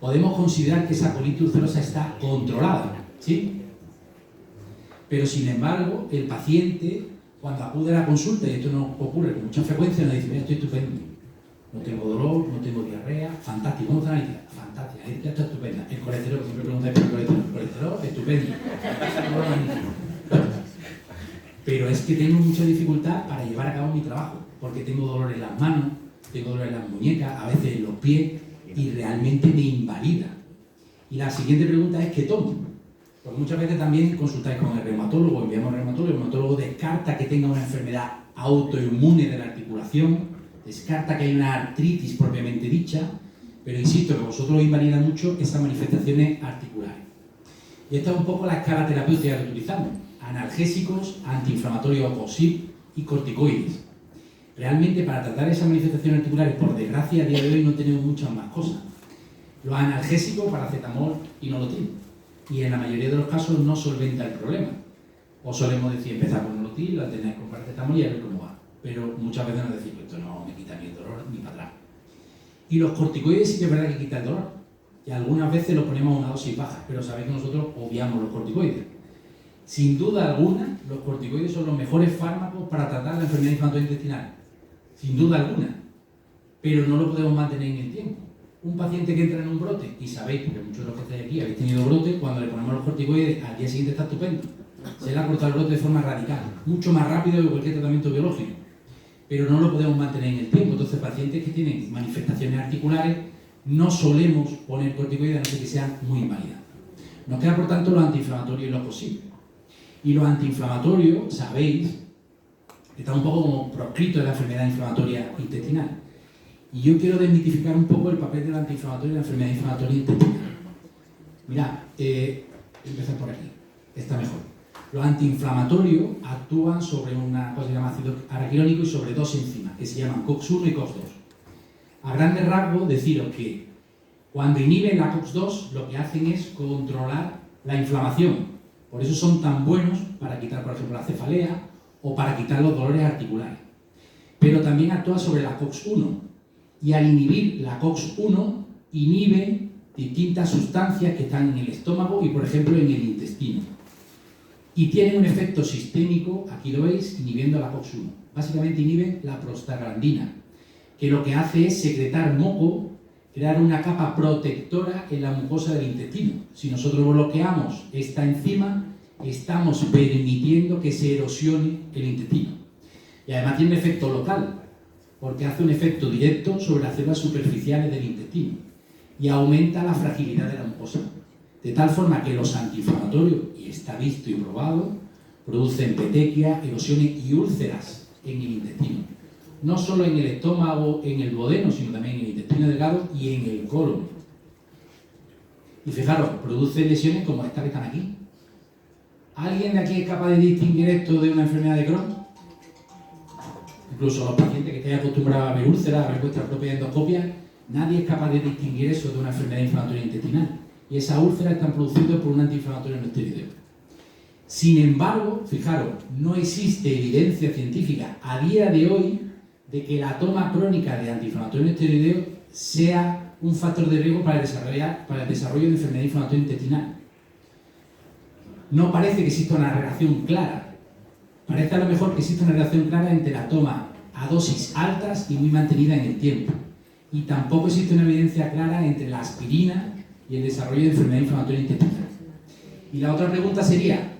Podemos considerar que esa colitis ulcerosa está controlada, ¿sí? Pero sin embargo, el paciente, cuando acude a la consulta, y esto no ocurre con mucha frecuencia, nos dice: mira, estoy estupendo. No tengo dolor, no tengo diarrea, fantástico. ¿Cómo está la analítica? Fantástica, la analítica está estupenda. El colesterol, siempre preguntáis por el colesterol, estupendo. Pero es que tengo mucha dificultad para llevar a cabo mi trabajo, porque tengo dolor en las manos, tengo dolor en las muñecas, a veces en los pies, y realmente me invalida. Y la siguiente pregunta es: ¿qué tomo? Porque muchas veces también consultáis con el reumatólogo, enviamos al reumatólogo, el reumatólogo descarta que tenga una enfermedad autoinmune de la articulación, descarta que hay una artritis propiamente dicha, pero insisto que vosotros os invalida mucho esas manifestaciones articulares. Y esta es un poco la escala terapéutica que utilizamos: analgésicos, antiinflamatorios o COSIP y corticoides. Realmente para tratar esas manifestaciones articulares, por desgracia, a día de hoy no tenemos muchas más cosas. Los analgésicos, paracetamol y nolotil, y en la mayoría de los casos no solventa el problema. O solemos decir: empezar con nolotil, la tenéis con paracetamol y a ver cómo va. Pero muchas veces nos decimos: esto no me quita ni el dolor ni para atrás. Y los corticoides sí que es verdad que quita el dolor. Y algunas veces los ponemos a una dosis baja, pero sabéis que nosotros obviamos los corticoides. Sin duda alguna, los corticoides son los mejores fármacos para tratar la enfermedad inflamatoria intestinal. Sin duda alguna. Pero no lo podemos mantener en el tiempo. Un paciente que entra en un brote, y sabéis, porque muchos de los que estáis aquí habéis tenido brote, cuando le ponemos los corticoides, al día siguiente está estupendo. Se le ha cortado el brote de forma radical, mucho más rápido que cualquier tratamiento biológico. Pero no lo podemos mantener en el tiempo. Entonces, pacientes que tienen manifestaciones articulares, no solemos poner corticoides a no ser que sean muy inválidas. Nos quedan, por tanto, los antiinflamatorios y los COSIP. Y los antiinflamatorios, sabéis, están un poco como proscritos de la enfermedad inflamatoria intestinal. Y yo quiero desmitificar un poco el papel del antiinflamatorio y la enfermedad inflamatoria intestinal. Mirad, empezar por aquí, está mejor. Los antiinflamatorios actúan sobre una cosa que se llama ácido araquidónico y sobre dos enzimas, que se llaman COX-1 y COX-2. A grandes rasgos, deciros que cuando inhiben la COX-2, lo que hacen es controlar la inflamación. Por eso son tan buenos para quitar, por ejemplo, la cefalea o para quitar los dolores articulares. Pero también actúa sobre la COX-1. Y al inhibir la COX-1, inhibe distintas sustancias que están en el estómago y, por ejemplo, en el intestino. Y tienen un efecto sistémico, aquí lo veis, inhibiendo la COX-1. Básicamente inhiben la prostaglandina, que lo que hace es secretar moco, crear una capa protectora en la mucosa del intestino. Si nosotros bloqueamos esta enzima, estamos permitiendo que se erosione el intestino. Y además tiene un efecto local, porque hace un efecto directo sobre las células superficiales del intestino y aumenta la fragilidad de la mucosa. De tal forma que los antiinflamatorios, y está visto y probado, producen petequia, erosiones y úlceras en el intestino. No solo en el estómago, en el duodeno, sino también en el intestino delgado y en el colon. Y fijaros, produce lesiones como esta que están aquí. ¿Alguien de aquí es capaz de distinguir esto de una enfermedad de Crohn? Incluso los pacientes que estén acostumbrados a ver úlceras, a ver vuestra propia endoscopia, nadie es capaz de distinguir eso de una enfermedad inflamatoria intestinal. Y esas úlceras están producidas por un antiinflamatorio no esteroideo. Sin embargo, fijaros, no existe evidencia científica a día de hoy de que la toma crónica de antiinflamatorio no esteroideo sea un factor de riesgo para el desarrollo de enfermedad inflamatoria intestinal. No parece que exista una relación clara. Parece a lo mejor que existe una relación clara entre la toma a dosis altas y muy mantenida en el tiempo. Y tampoco existe una evidencia clara entre la aspirina y el desarrollo de enfermedad inflamatoria intestinal. Y la otra pregunta sería,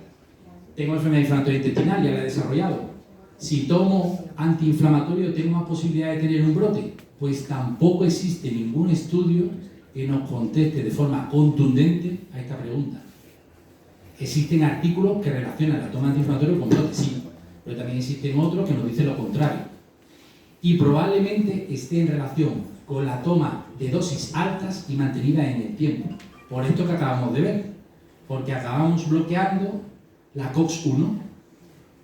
tengo enfermedad inflamatoria intestinal, ya la he desarrollado. Si tomo antiinflamatorio, ¿tengo más posibilidad de tener un brote? Pues tampoco existe ningún estudio que nos conteste de forma contundente a esta pregunta. Existen artículos que relacionan la toma antiinflamatorio con brotes, sí, pero también existen otros que nos dicen lo contrario. Y probablemente esté en relación con la toma de dosis altas y mantenida en el tiempo. Por esto que acabamos de ver, porque acabamos bloqueando la COX-1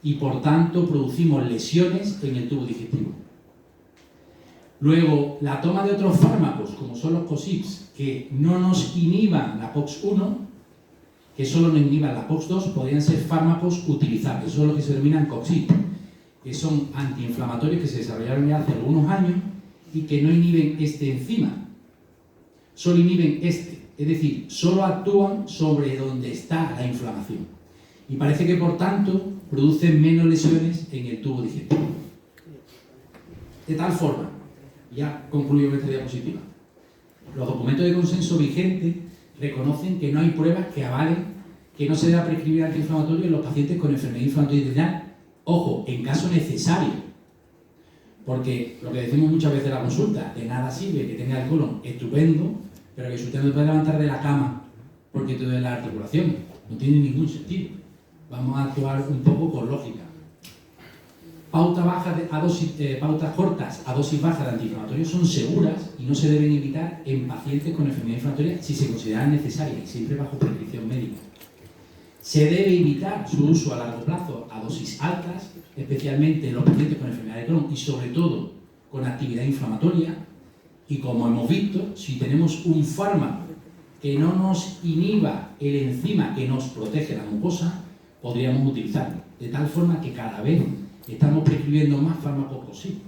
y por tanto producimos lesiones en el tubo digestivo. Luego, la toma de otros fármacos, como son los COSIPs, que no nos inhiban la COX-1, que solo nos inhiban la COX-2, podrían ser fármacos utilizables, eso es lo que se denominan COXIP, que son antiinflamatorios que se desarrollaron ya hace algunos años y que no inhiben este enzima, solo inhiben este, es decir, solo actúan sobre donde está la inflamación. Y parece que por tanto producen menos lesiones en el tubo digestivo. De tal forma, ya concluyo esta diapositiva, los documentos de consenso vigentes reconocen que no hay pruebas que avalen que no se deba prescribir antiinflamatorio en los pacientes con enfermedad inflamatoria intestinal, ojo, en caso necesario. Porque lo que decimos muchas veces en la consulta, de nada sirve que tenga el colon estupendo, pero que usted no te puede levantar de la cama porque te duele la articulación. No tiene ningún sentido. Vamos a actuar un poco con lógica. Pautas cortas a dosis baja de antiinflamatorios son seguras y no se deben evitar en pacientes con enfermedad inflamatoria si se consideran necesarias y siempre bajo prescripción médica. Se debe evitar su uso a largo plazo a dosis altas, especialmente en los pacientes con enfermedad de Crohn y sobre todo con actividad inflamatoria. Y como hemos visto, si tenemos un fármaco que no nos inhiba el enzima que nos protege la mucosa, podríamos utilizarlo. De tal forma que cada vez estamos prescribiendo más fármacos COSIP,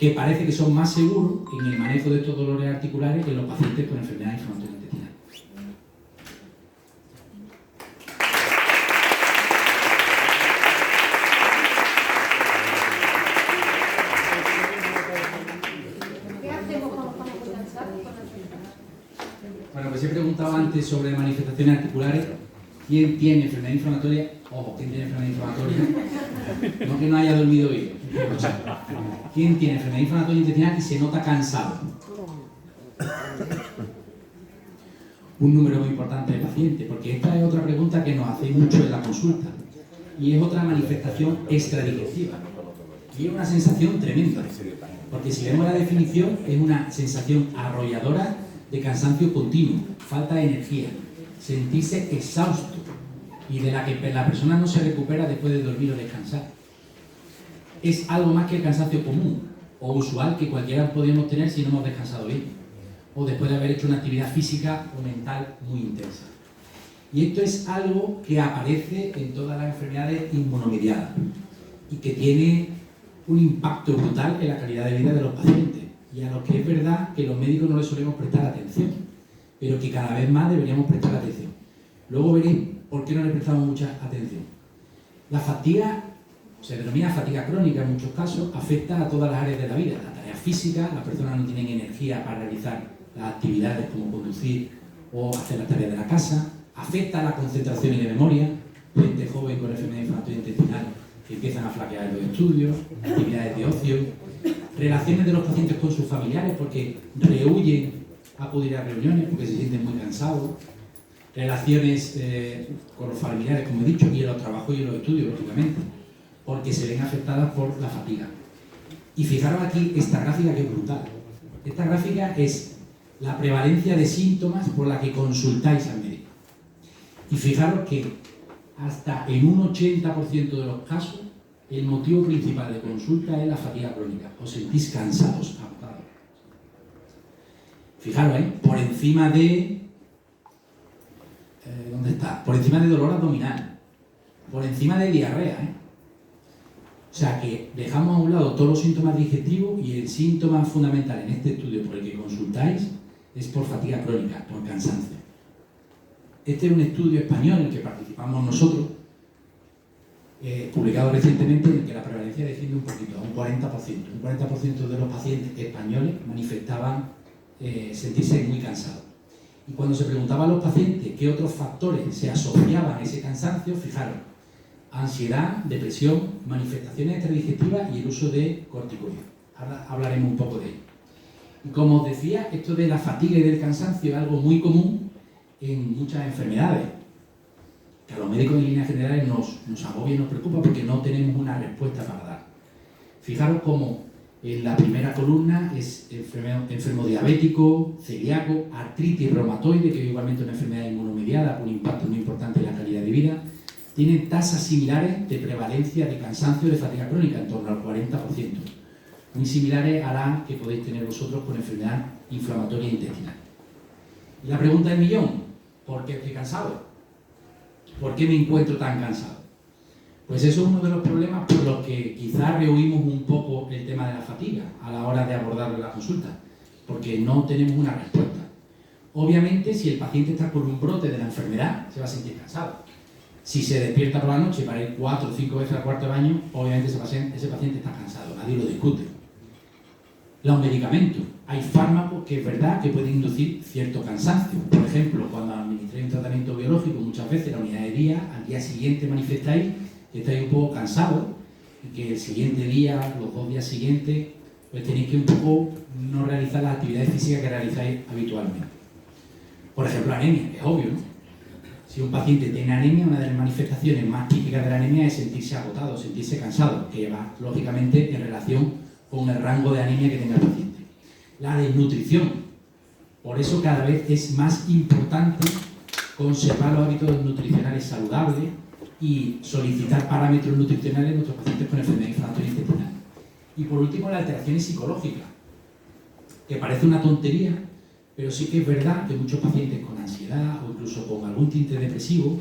que parece que son más seguros en el manejo de estos dolores articulares que en los pacientes con enfermedad inflamatoria intestinal. ¿Qué hacemos cuando estamos cansados? Bueno, pues he preguntado antes sobre manifestaciones articulares. ¿Quién tiene enfermedad inflamatoria? Ojo, ¿quién tiene enfermedad inflamatoria? No que no haya dormido hoy. ¿Quién tiene enfermedad inflamatoria intestinal y se nota cansado? Un número muy importante de pacientes, porque esta es otra pregunta que nos hacéis mucho en la consulta. Y es otra manifestación extradigestiva. Y es una sensación tremenda. Porque si vemos la definición, es una sensación arrolladora de cansancio continuo, falta de energía, sentirse exhausto y de la que la persona no se recupera después de dormir o descansar. Es algo más que el cansancio común o usual que cualquiera podríamos tener si no hemos descansado bien o después de haber hecho una actividad física o mental muy intensa. Y esto es algo que aparece en todas las enfermedades inmunomediadas y que tiene un impacto brutal en la calidad de vida de los pacientes y a los que es verdad que los médicos no les solemos prestar atención, pero que cada vez más deberíamos prestar atención. Luego veréis por qué no le prestamos mucha atención. La fatiga, se denomina fatiga crónica en muchos casos, afecta a todas las áreas de la vida. La tarea física, las personas no tienen energía para realizar las actividades como conducir o hacer las tareas de la casa, afecta a la concentración y de memoria, gente joven con enfermedad inflamatoria intestinal que empiezan a flaquear en los estudios, actividades de ocio, relaciones de los pacientes con sus familiares porque rehuyen acudir a reuniones porque se sienten muy cansados, relaciones con los familiares, como he dicho, y en los trabajos y en los estudios, lógicamente, porque se ven afectadas por la fatiga. Y fijaros aquí esta gráfica que es brutal. Esta gráfica es la prevalencia de síntomas por la que consultáis al médico. Y fijaros que hasta en un 80% de los casos el motivo principal de consulta es la fatiga crónica. Os sentís cansados, agotados. Fijaros, por encima de... ¿dónde está? Por encima de dolor abdominal, por encima de diarrea, O sea que dejamos a un lado todos los síntomas digestivos y el síntoma fundamental en este estudio por el que consultáis es por fatiga crónica, por cansancio. Este es un estudio español en el que participamos nosotros, publicado recientemente, en el que la prevalencia desciende un poquito, a un 40%. Un 40% de los pacientes españoles manifestaban sentirse muy cansados. Y cuando se preguntaba a los pacientes qué otros factores se asociaban a ese cansancio, fijaros, ansiedad, depresión, manifestaciones extradigestivas y el uso de corticoides. Ahora hablaremos un poco de ello. Y como os decía, esto de la fatiga y del cansancio es algo muy común en muchas enfermedades, que a los médicos en líneas generales nos agobia y nos preocupa porque no tenemos una respuesta para dar. Fijaros cómo en la primera columna es enfermo diabético, celíaco, artritis reumatoide, que es igualmente una enfermedad inmunomediada con un impacto muy importante en la calidad de vida. Tienen tasas similares de prevalencia de cansancio y de fatiga crónica, en torno al 40%. Muy similares a las que podéis tener vosotros con enfermedad inflamatoria intestinal. Y la pregunta del millón, ¿por qué estoy cansado? ¿Por qué me encuentro tan cansado? Pues eso es uno de los problemas por los que quizás rehuimos un poco el tema de la fatiga a la hora de abordarlo en la consulta, porque no tenemos una respuesta. Obviamente, si el paciente está con un brote de la enfermedad, se va a sentir cansado. Si se despierta por la noche para ir 4 o 5 veces al cuarto de baño, obviamente ese paciente está cansado, nadie lo discute. Los medicamentos. Hay fármacos que es verdad que pueden inducir cierto cansancio. Por ejemplo, cuando administráis un tratamiento biológico, muchas veces la unidad de día, al día siguiente manifestáis que estáis un poco cansados y que el siguiente día, los 2 días siguientes, pues tenéis que un poco no realizar las actividades físicas que realizáis habitualmente. Por ejemplo, anemia, que es obvio, ¿no? Si un paciente tiene anemia, una de las manifestaciones más típicas de la anemia es sentirse agotado, sentirse cansado, que va lógicamente en relación con el rango de anemia que tenga el paciente. La desnutrición. Por eso cada vez es más importante conservar los hábitos nutricionales saludables y solicitar parámetros nutricionales en nuestros pacientes con enfermedad inflamatoria intestinal. Y por último, las alteraciones psicológicas, que parece una tontería, pero sí que es verdad que muchos pacientes con ansiedad o incluso con algún tinte depresivo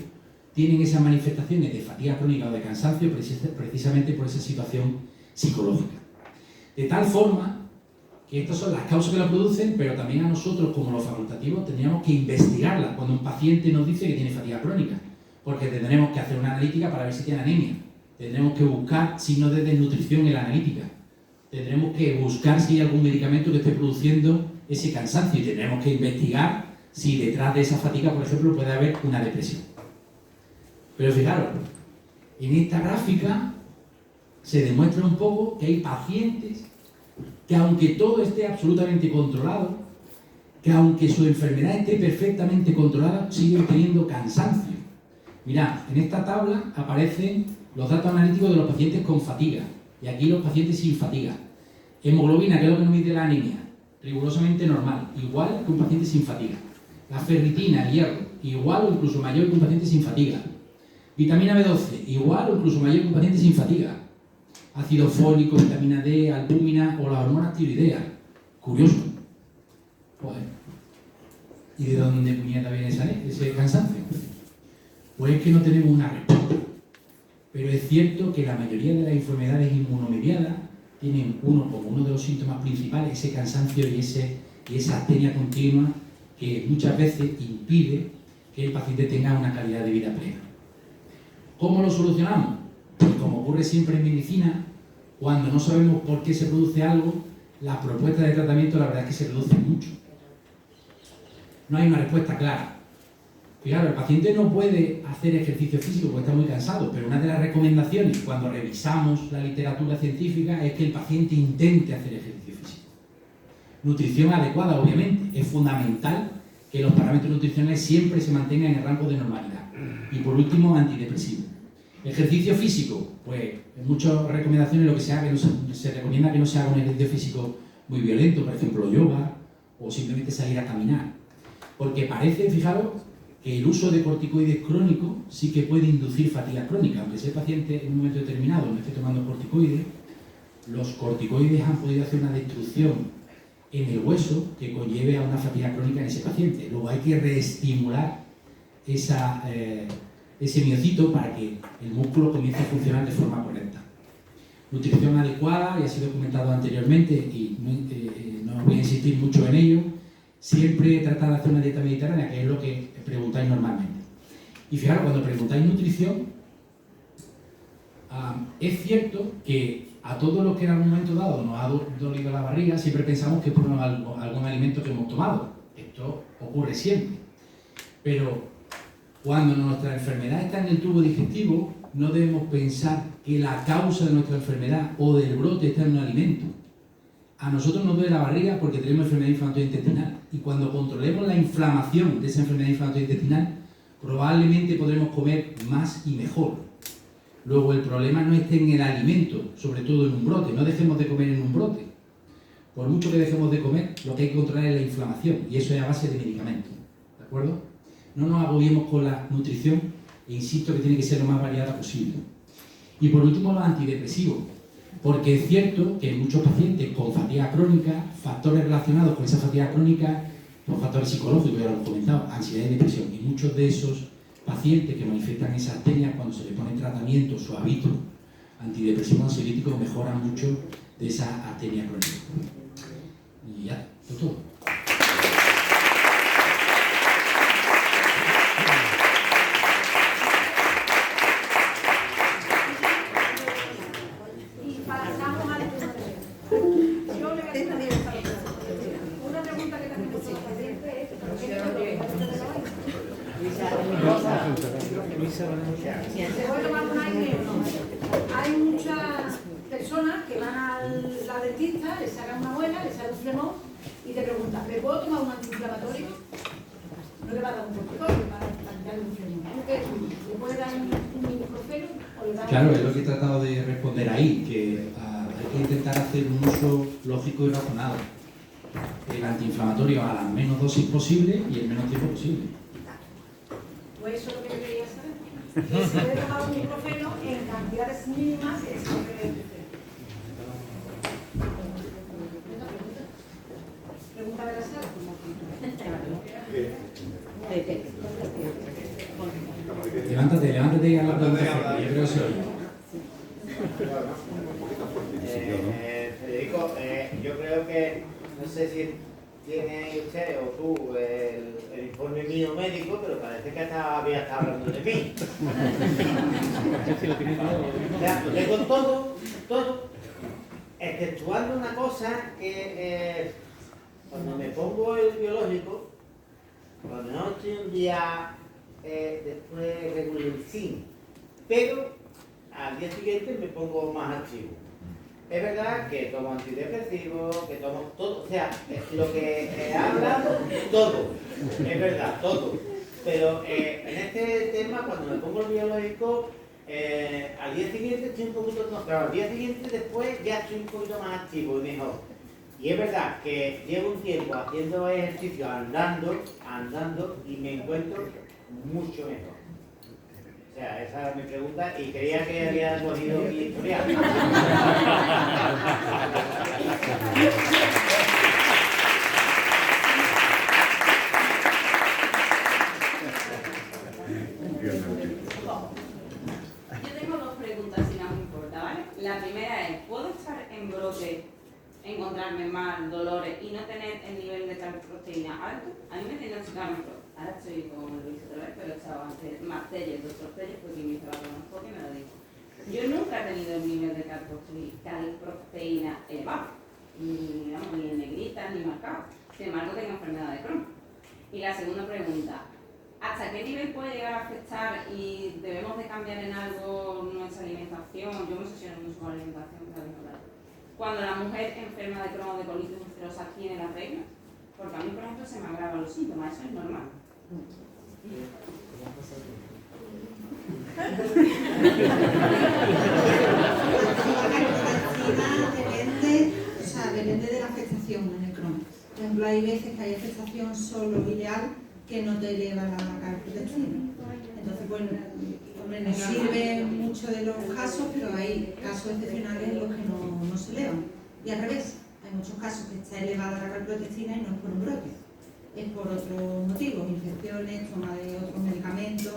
tienen esas manifestaciones de fatiga crónica o de cansancio precisamente por esa situación psicológica. De tal forma que estas son las causas que lo producen, pero también a nosotros como los facultativos tendríamos que investigarlas cuando un paciente nos dice que tiene fatiga crónica, porque tendremos que hacer una analítica para ver si tiene anemia, tendremos que buscar signos de desnutrición en la analítica, tendremos que buscar si hay algún medicamento que esté produciendo ese cansancio y tendremos que investigar si detrás de esa fatiga, por ejemplo, puede haber una depresión. Pero fijaros, en esta gráfica se demuestra un poco que hay pacientes que aunque todo esté absolutamente controlado, que aunque su enfermedad esté perfectamente controlada, siguen teniendo cansancio. Mirad, en esta tabla aparecen los datos analíticos de los pacientes con fatiga y aquí los pacientes sin fatiga. Hemoglobina, que es lo que nos mide la anemia, rigurosamente normal, igual que un paciente sin fatiga. La ferritina, el hierro, igual o incluso mayor que un paciente sin fatiga. Vitamina B12, igual o incluso mayor que un paciente sin fatiga. Ácido fólico, vitamina D, albúmina o la hormona tiroidea. Curioso. Joder. ¿Y de dónde puñeta viene ese cansancio? Pues es que no tenemos una respuesta. Pero es cierto que la mayoría de las enfermedades inmunomediadas tienen como uno de los síntomas principales ese cansancio y esa astenia continua que muchas veces impide que el paciente tenga una calidad de vida plena. ¿Cómo lo solucionamos? Pues como ocurre siempre en medicina, cuando no sabemos por qué se produce algo, las propuestas de tratamiento la verdad es que se reducen mucho. No hay una respuesta clara. Claro, el paciente no puede hacer ejercicio físico porque está muy cansado, pero una de las recomendaciones cuando revisamos la literatura científica es que el paciente intente hacer ejercicio físico. Nutrición adecuada, obviamente, es fundamental que los parámetros nutricionales siempre se mantengan en el rango de normalidad. Y por último, antidepresivo. Ejercicio físico, pues en muchas recomendaciones lo que se haga, se recomienda que no se haga un ejercicio físico muy violento, por ejemplo yoga, o simplemente salir a caminar. Porque parece, fijaros, que el uso de corticoides crónicos sí que puede inducir fatiga crónica. Aunque ese paciente en un momento determinado no esté tomando corticoides, los corticoides han podido hacer una destrucción en el hueso que conlleve a una fatiga crónica en ese paciente. Luego hay que reestimular ese miocito para que el músculo comience a funcionar de forma correcta. Nutrición adecuada, ya ha sido comentado anteriormente y no voy a insistir mucho en ello. Siempre tratar de hacer una dieta mediterránea, que es lo que preguntáis normalmente. Y fijaros, cuando preguntáis nutrición, es cierto que a todos los que en algún momento dado nos ha dolido la barriga, siempre pensamos que es por algún alimento que hemos tomado. Esto ocurre siempre. Pero cuando nuestra enfermedad está en el tubo digestivo, no debemos pensar que la causa de nuestra enfermedad o del brote está en un alimento. A nosotros nos duele la barriga porque tenemos enfermedad inflamatoria intestinal. Y cuando controlemos la inflamación de esa enfermedad inflamatoria intestinal, probablemente podremos comer más y mejor. Luego el problema no está en el alimento, sobre todo en un brote. No dejemos de comer en un brote. Por mucho que dejemos de comer, lo que hay que controlar es la inflamación. Y eso es a base de medicamentos. ¿De acuerdo? No nos agobiemos con la nutrición e insisto que tiene que ser lo más variada posible. Y por último, los antidepresivos. Porque es cierto que en muchos pacientes con fatiga crónica, factores relacionados con esa fatiga crónica, los factores psicológicos, ya lo hemos comentado, ansiedad y depresión, y muchos de esos pacientes que manifiestan esa astenia, cuando se les pone tratamiento suavito, antidepresivo ansiolítico, mejoran mucho de esa astenia crónica. Y ya, es todo. Hay muchas personas que van a la dentista, les sacan una muela, les sale un flemón y te preguntan, ¿me puedo tomar un antiinflamatorio? No le va a dar un corticoide para quitarle un flemón. ¿Le puede dar un ibuprofeno? Claro, es lo que he tratado de responder ahí, que hay que intentar hacer un uso lógico y razonado. El antiinflamatorio a las menos dosis posible y el menos tiempo posible. Pues eso es lo que yo quería saber. Y se puede tomar un ibuprofeno en cantidades mínimas que se puede. Pregunta de la sala. Levántate y haz la pregunta. Yo creo que se oye. Federico, yo creo que, no sé si tiene usted o tú el informe mío médico, pero parece que había estado hablando de mí. O sea, lo tengo todo, exceptuando una cosa que cuando me pongo el biológico, cuando no estoy un día después regularcín, pero al día siguiente me pongo más activo. Es verdad que tomo antidepresivos, que tomo todo, o sea, lo que he hablado, todo, es verdad, todo. Pero en este tema, cuando me pongo el biológico, al día siguiente estoy un poquito, no, pero al día siguiente después ya estoy un poquito más activo y mejor. Y es verdad que llevo un tiempo haciendo ejercicio, andando y me encuentro mucho mejor. O sea, esa es mi pregunta y creía que había cogido mi historial. Yo tengo dos preguntas, si no me importa, ¿vale? La primera es, ¿puedo estar en brote, encontrarme mal, dolores y no tener el nivel de calproteína alto? A mí me diagnosticaron, ahora estoy con Luis otra vez, pero estaba antes, Martelles, el doctor Telles fue quien me hizo la colonoscopia y me lo dijo. Yo nunca he tenido el nivel de calproteína elevado, ni en negrita ni marcado. Sin embargo, tengo enfermedad de Crohn. Y la segunda pregunta, ¿hasta qué nivel puede llegar a afectar y debemos de cambiar en algo nuestra alimentación? Yo me obsesiono mucho con la alimentación, cuando la mujer enferma de Crohn o de colitis ulcerosa tiene las reglas, porque a mí, por ejemplo, se me agravan los síntomas, eso es normal. Depende de la afectación en el Crohn. Por ejemplo, hay veces que hay afectación solo ileal que no te eleva la calprotectina. Entonces, bueno, hombre, nos sirve mucho de los casos, pero hay casos excepcionales en los que no se elevan. Y al revés, hay muchos casos que está elevada la calprotectina y no es por un brote, es por otros motivos, infecciones, toma de otros medicamentos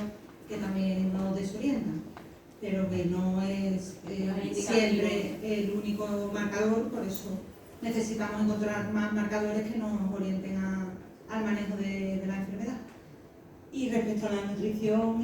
que también nos desorientan, pero que no es siempre el único marcador, por eso necesitamos encontrar más marcadores que nos orienten al manejo de la enfermedad. Y respecto a la nutrición